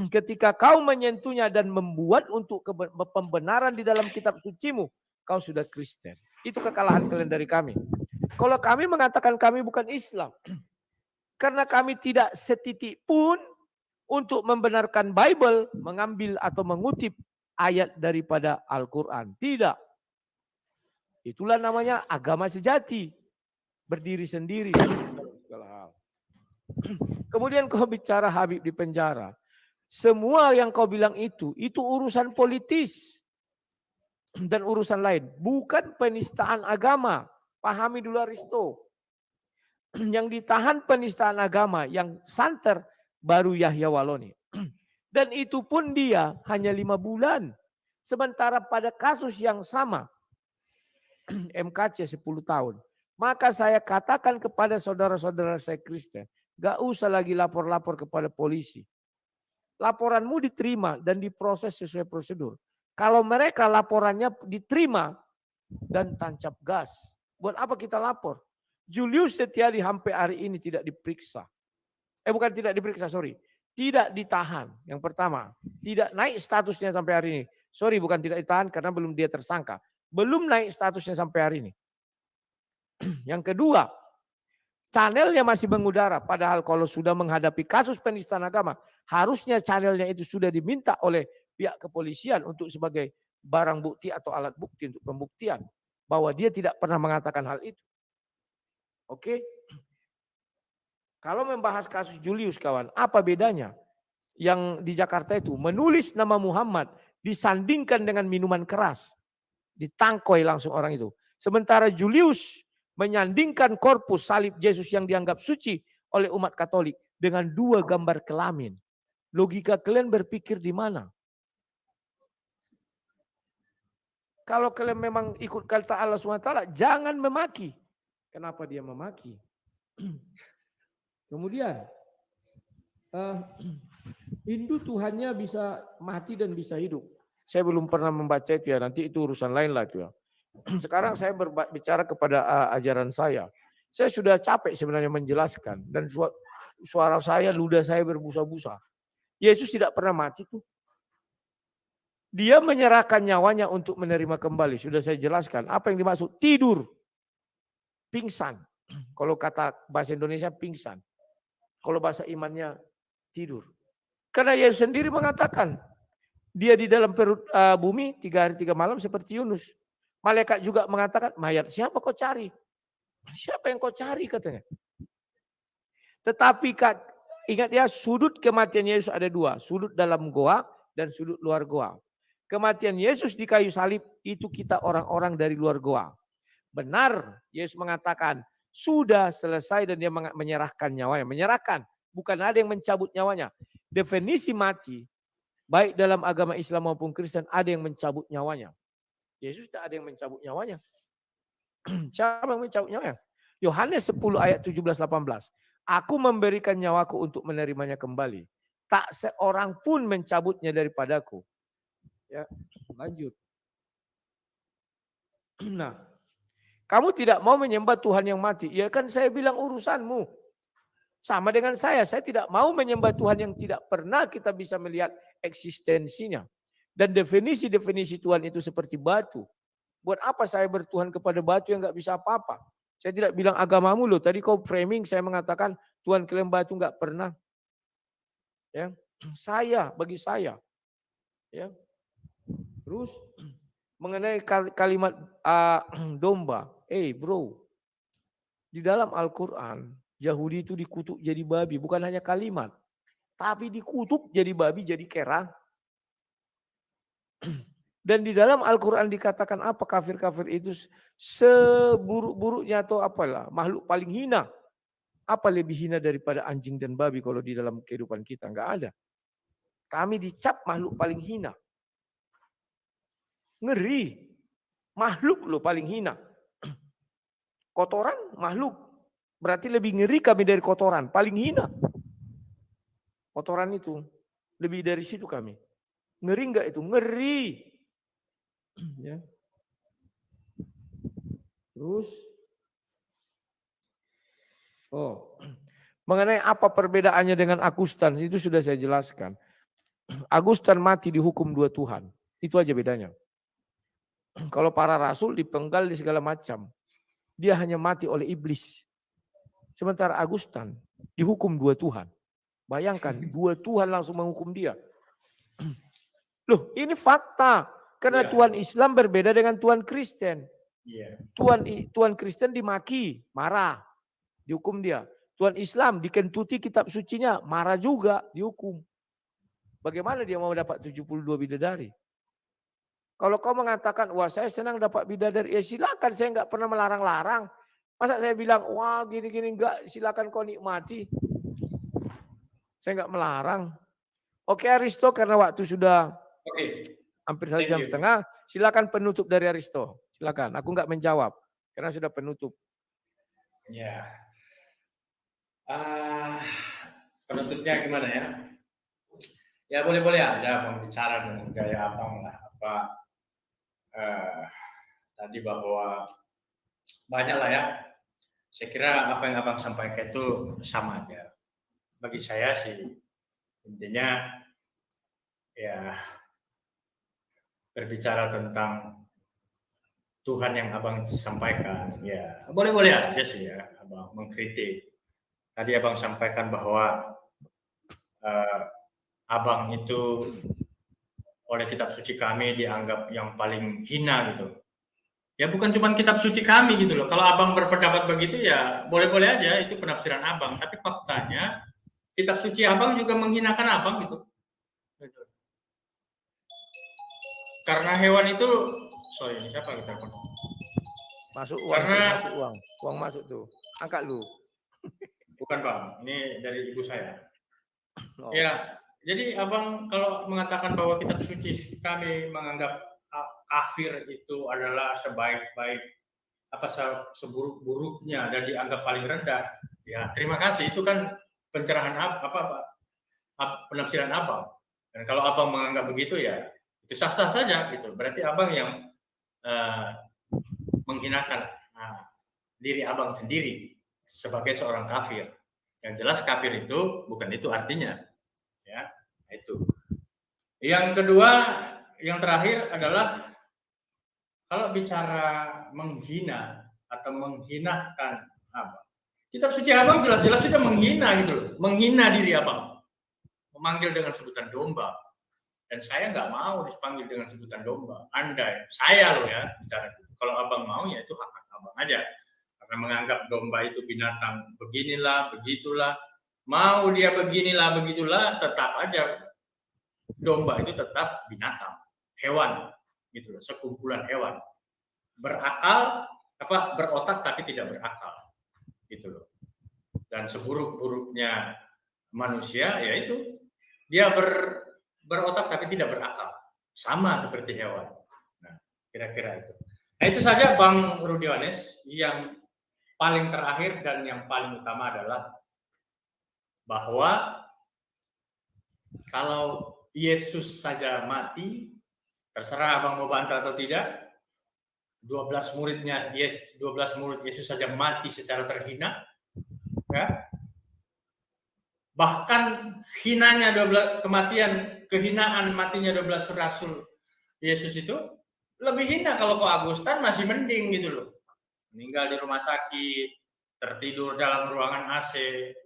Ketika kau menyentuhnya dan membuat untuk pembenaran di dalam kitab sucimu, kau sudah Kristen. Itu kekalahan kalian dari kami. Kalau kami mengatakan kami bukan Islam, karena kami tidak setitik pun untuk membenarkan Bible, mengambil atau mengutip ayat daripada Al-Quran. Tidak. Itulah namanya agama sejati. Berdiri sendiri. Segala hal. Kemudian kau bicara Habib di penjara. Semua yang kau bilang itu urusan politis. Dan urusan lain. Bukan penistaan agama. Pahami dulu Aristo. Yang ditahan penistaan agama, yang santer baru Yahya Waloni. Dan itu pun dia hanya 5 bulan. Sementara pada kasus yang sama, MKC 10 tahun. Maka saya katakan kepada saudara-saudara saya Kristen, gak usah lagi lapor-lapor kepada polisi. Laporanmu diterima dan diproses sesuai prosedur. Kalau mereka laporannya diterima dan tancap gas. Buat apa kita lapor? Julius Setiadi sampai hari ini tidak diperiksa. Bukan tidak diperiksa, sorry. Tidak ditahan. Yang pertama, tidak naik statusnya sampai hari ini. Sorry, bukan tidak ditahan karena belum dia tersangka. Belum naik statusnya sampai hari ini. Yang kedua, channelnya masih mengudara. Padahal kalau sudah menghadapi kasus penistaan agama, harusnya channelnya itu sudah diminta oleh pihak kepolisian untuk sebagai barang bukti atau alat bukti untuk pembuktian. Bahwa dia tidak pernah mengatakan hal itu. Oke? Kalau membahas kasus Julius kawan, apa bedanya? Yang di Jakarta itu menulis nama Muhammad disandingkan dengan minuman keras. Ditangkoi langsung orang itu. Sementara Julius menyandingkan korpus salib Yesus yang dianggap suci oleh umat Katolik dengan 2 gambar kelamin. Logika kalian berpikir di mana? Kalau kalian memang ikut kata Allah SWT, jangan memaki. Kenapa dia memaki? Kemudian, Hindu Tuhannya bisa mati dan bisa hidup. Saya belum pernah membaca itu ya, nanti itu urusan lain lah itu ya. Sekarang saya berbicara kepada ajaran saya. Saya sudah capek sebenarnya menjelaskan. Dan suara saya, ludah saya berbusa-busa. Yesus tidak pernah mati tuh. Dia menyerahkan nyawanya untuk menerima kembali. Sudah saya jelaskan. Apa yang dimaksud? Tidur. Pingsan. Kalau kata bahasa Indonesia pingsan. Kalau bahasa imannya tidur. Karena Yesus sendiri mengatakan. Dia di dalam perut bumi 3 hari 3 malam seperti Yunus. Malaikat juga mengatakan, mayat siapa kau cari? Siapa yang kau cari katanya. Tetapi ingat ya, sudut kematian Yesus ada 2. Sudut dalam goa dan sudut luar goa. kematian Yesus di kayu salib itu kita orang-orang dari luar goa. Benar, Yesus mengatakan sudah selesai dan dia menyerahkan nyawanya. Menyerahkan, bukan ada yang mencabut nyawanya. Definisi mati, baik dalam agama Islam maupun Kristen, ada yang mencabut nyawanya. Yesus tidak ada yang mencabut nyawanya. Siapa yang mencabut nyawanya? Yohanes 10 ayat 17-18. Aku memberikan nyawaku untuk menerimanya kembali. Tak seorang pun mencabutnya daripadaku. Ya, lanjut. Nah, kamu tidak mau menyembah Tuhan yang mati. Ya kan saya bilang urusanmu. Sama dengan saya tidak mau menyembah Tuhan yang tidak pernah kita bisa melihat eksistensinya. Dan definisi-definisi Tuhan itu seperti batu. Buat apa saya bertuhan kepada batu yang nggak bisa apa-apa? Saya tidak bilang agamamu loh. Tadi kau framing saya mengatakan Tuhan klaim batu nggak pernah. Ya, bagi saya. Ya. Terus mengenai kalimat domba. Bro. Di dalam Al-Quran, Yahudi itu dikutuk jadi babi. Bukan hanya kalimat. Tapi dikutuk jadi babi, jadi kerang. Dan di dalam Al-Quran dikatakan apa kafir-kafir itu seburuk-buruknya atau apalah makhluk paling hina. Apa lebih hina daripada anjing dan babi kalau di dalam kehidupan kita? Enggak ada. Kami dicap makhluk paling hina. Ngeri. Makhluk loh paling hina. Kotoran makhluk. Berarti lebih ngeri kami dari kotoran. Paling hina. Kotoran itu. Lebih dari situ kami. Ngeri enggak itu? Ngeri. Ya. Terus mengenai apa perbedaannya dengan Agustan itu sudah saya jelaskan. Agustan mati dihukum dua Tuhan. Itu aja bedanya. Kalau para rasul dipenggal di segala macam. Dia hanya mati oleh iblis. Sementara Agustan dihukum dua Tuhan. Bayangkan dua Tuhan langsung menghukum dia. Loh ini fakta. Karena Tuhan Islam berbeda dengan Tuhan Kristen. Tuhan Kristen dimaki, marah, dihukum dia. Tuhan Islam dikentuti kitab sucinya, marah juga, dihukum. Bagaimana dia mau dapat 72 bidadari? Kalau kau mengatakan, wah saya senang dapat bidadari, ya silakan, saya nggak pernah melarang-larang. Masa saya bilang, wah gini-gini enggak, silakan kau nikmati. Saya nggak melarang. Oke Aristo, karena waktu sudah hampir 1 jam setengah, silakan penutup dari Aristo. Silakan, aku nggak menjawab karena sudah penutup. Ya, penutupnya gimana ya? Ya boleh-boleh aja Bang bicara dengan gaya Abang lah. Tadi bahwa banyak lah ya. Saya kira apa yang Abang sampaikan itu sama aja. Bagi saya sih intinya ya berbicara tentang Tuhan yang Abang sampaikan, ya boleh-boleh aja sih ya Abang mengkritik. Tadi Abang sampaikan bahwa Abang itu oleh kitab suci kami dianggap yang paling hina gitu. Ya bukan cuma kitab suci kami gitu loh. Kalau Abang berpendapat begitu ya boleh-boleh aja, itu penafsiran Abang. Tapi faktanya kitab suci Abang juga menghinakan Abang gitu. Karena hewan itu, sorry ini siapa kita telepon? Masuk uang, masuk uang. Uang masuk tuh. Angkat lu. Bukan Bang, ini dari ibu saya. Ya, jadi Abang kalau mengatakan bahwa kitab suci kami menganggap kafir itu adalah sebaik-baik seburuk-buruknya dan dianggap paling rendah. Ya, terima kasih. Itu kan pencerahan penafsiran Abang. Dan kalau Abang menganggap begitu ya itu sah-sah saja gitu. Berarti Abang yang menghinakan diri Abang sendiri sebagai seorang kafir. Yang jelas kafir itu bukan itu artinya. Ya, itu. Yang kedua, yang terakhir adalah kalau bicara menghina atau menghinakan Abang. Kitab suci Abang jelas-jelas sudah menghina gitu loh. Menghina diri Abang. Memanggil dengan sebutan domba. Dan saya nggak mau dipanggil dengan sebutan domba. Andai saya loh ya bicara gitu. Kalau Abang mau ya itu hak Abang aja. Karena menganggap domba itu binatang beginilah, begitulah. Mau dia beginilah, begitulah, tetap aja domba itu tetap binatang. hewan, gitu loh, sekumpulan hewan. Berakal, berotak tapi tidak berakal, gitu loh. Dan seburuk-buruknya manusia yaitu dia berotak tapi tidak berakal, sama seperti hewan. Nah, kira-kira itu. Nah, itu saja Bang Rudi Yohanes. Yang paling terakhir dan yang paling utama adalah bahwa kalau Yesus saja mati, terserah Abang mau bantah atau tidak, 12 murid Yesus saja mati secara terhina, ya. Bahkan hinanya 12 kehinaan matinya 12 rasul Yesus itu lebih hina. Kalau Ko Agustan masih mending gitu loh. Meninggal di rumah sakit, tertidur dalam ruangan AC,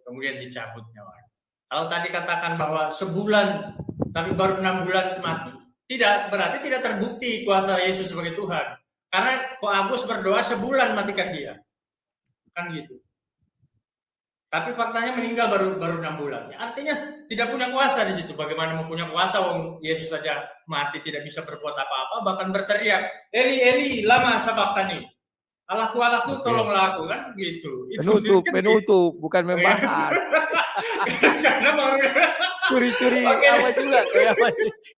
kemudian dicabut nyawanya. Kalau tadi katakan bahwa sebulan tapi baru 6 bulan mati, berarti tidak terbukti kuasa Yesus sebagai Tuhan. Karena Ko Agus berdoa sebulan matikan dia. Kan gitu. Tapi faktanya meninggal baru 6 bulan. Ya, artinya tidak punya kuasa di situ. Bagaimana mau punya kuasa wong Yesus saja mati tidak bisa berbuat apa-apa, bahkan berteriak, "Eli, Eli, lama sabachthani." Allahku, Allahku, tolonglah aku, kan gitu. Penutup, bukan membahas. Karena baru Curi-curi apa juga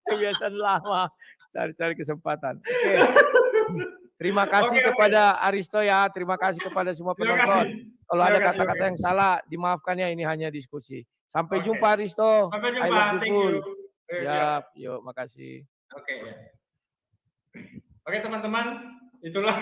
kebiasaan lama, cari-cari kesempatan. Oke. Terima kasih kepada Aristo ya, terima kasih kepada semua penonton. Kalau ada kata-kata yang salah, dimaafkan ya, ini hanya diskusi. Sampai jumpa Aristo. Sampai jumpa, thank you. Siap, yuk, makasih. Oke, teman-teman, itulah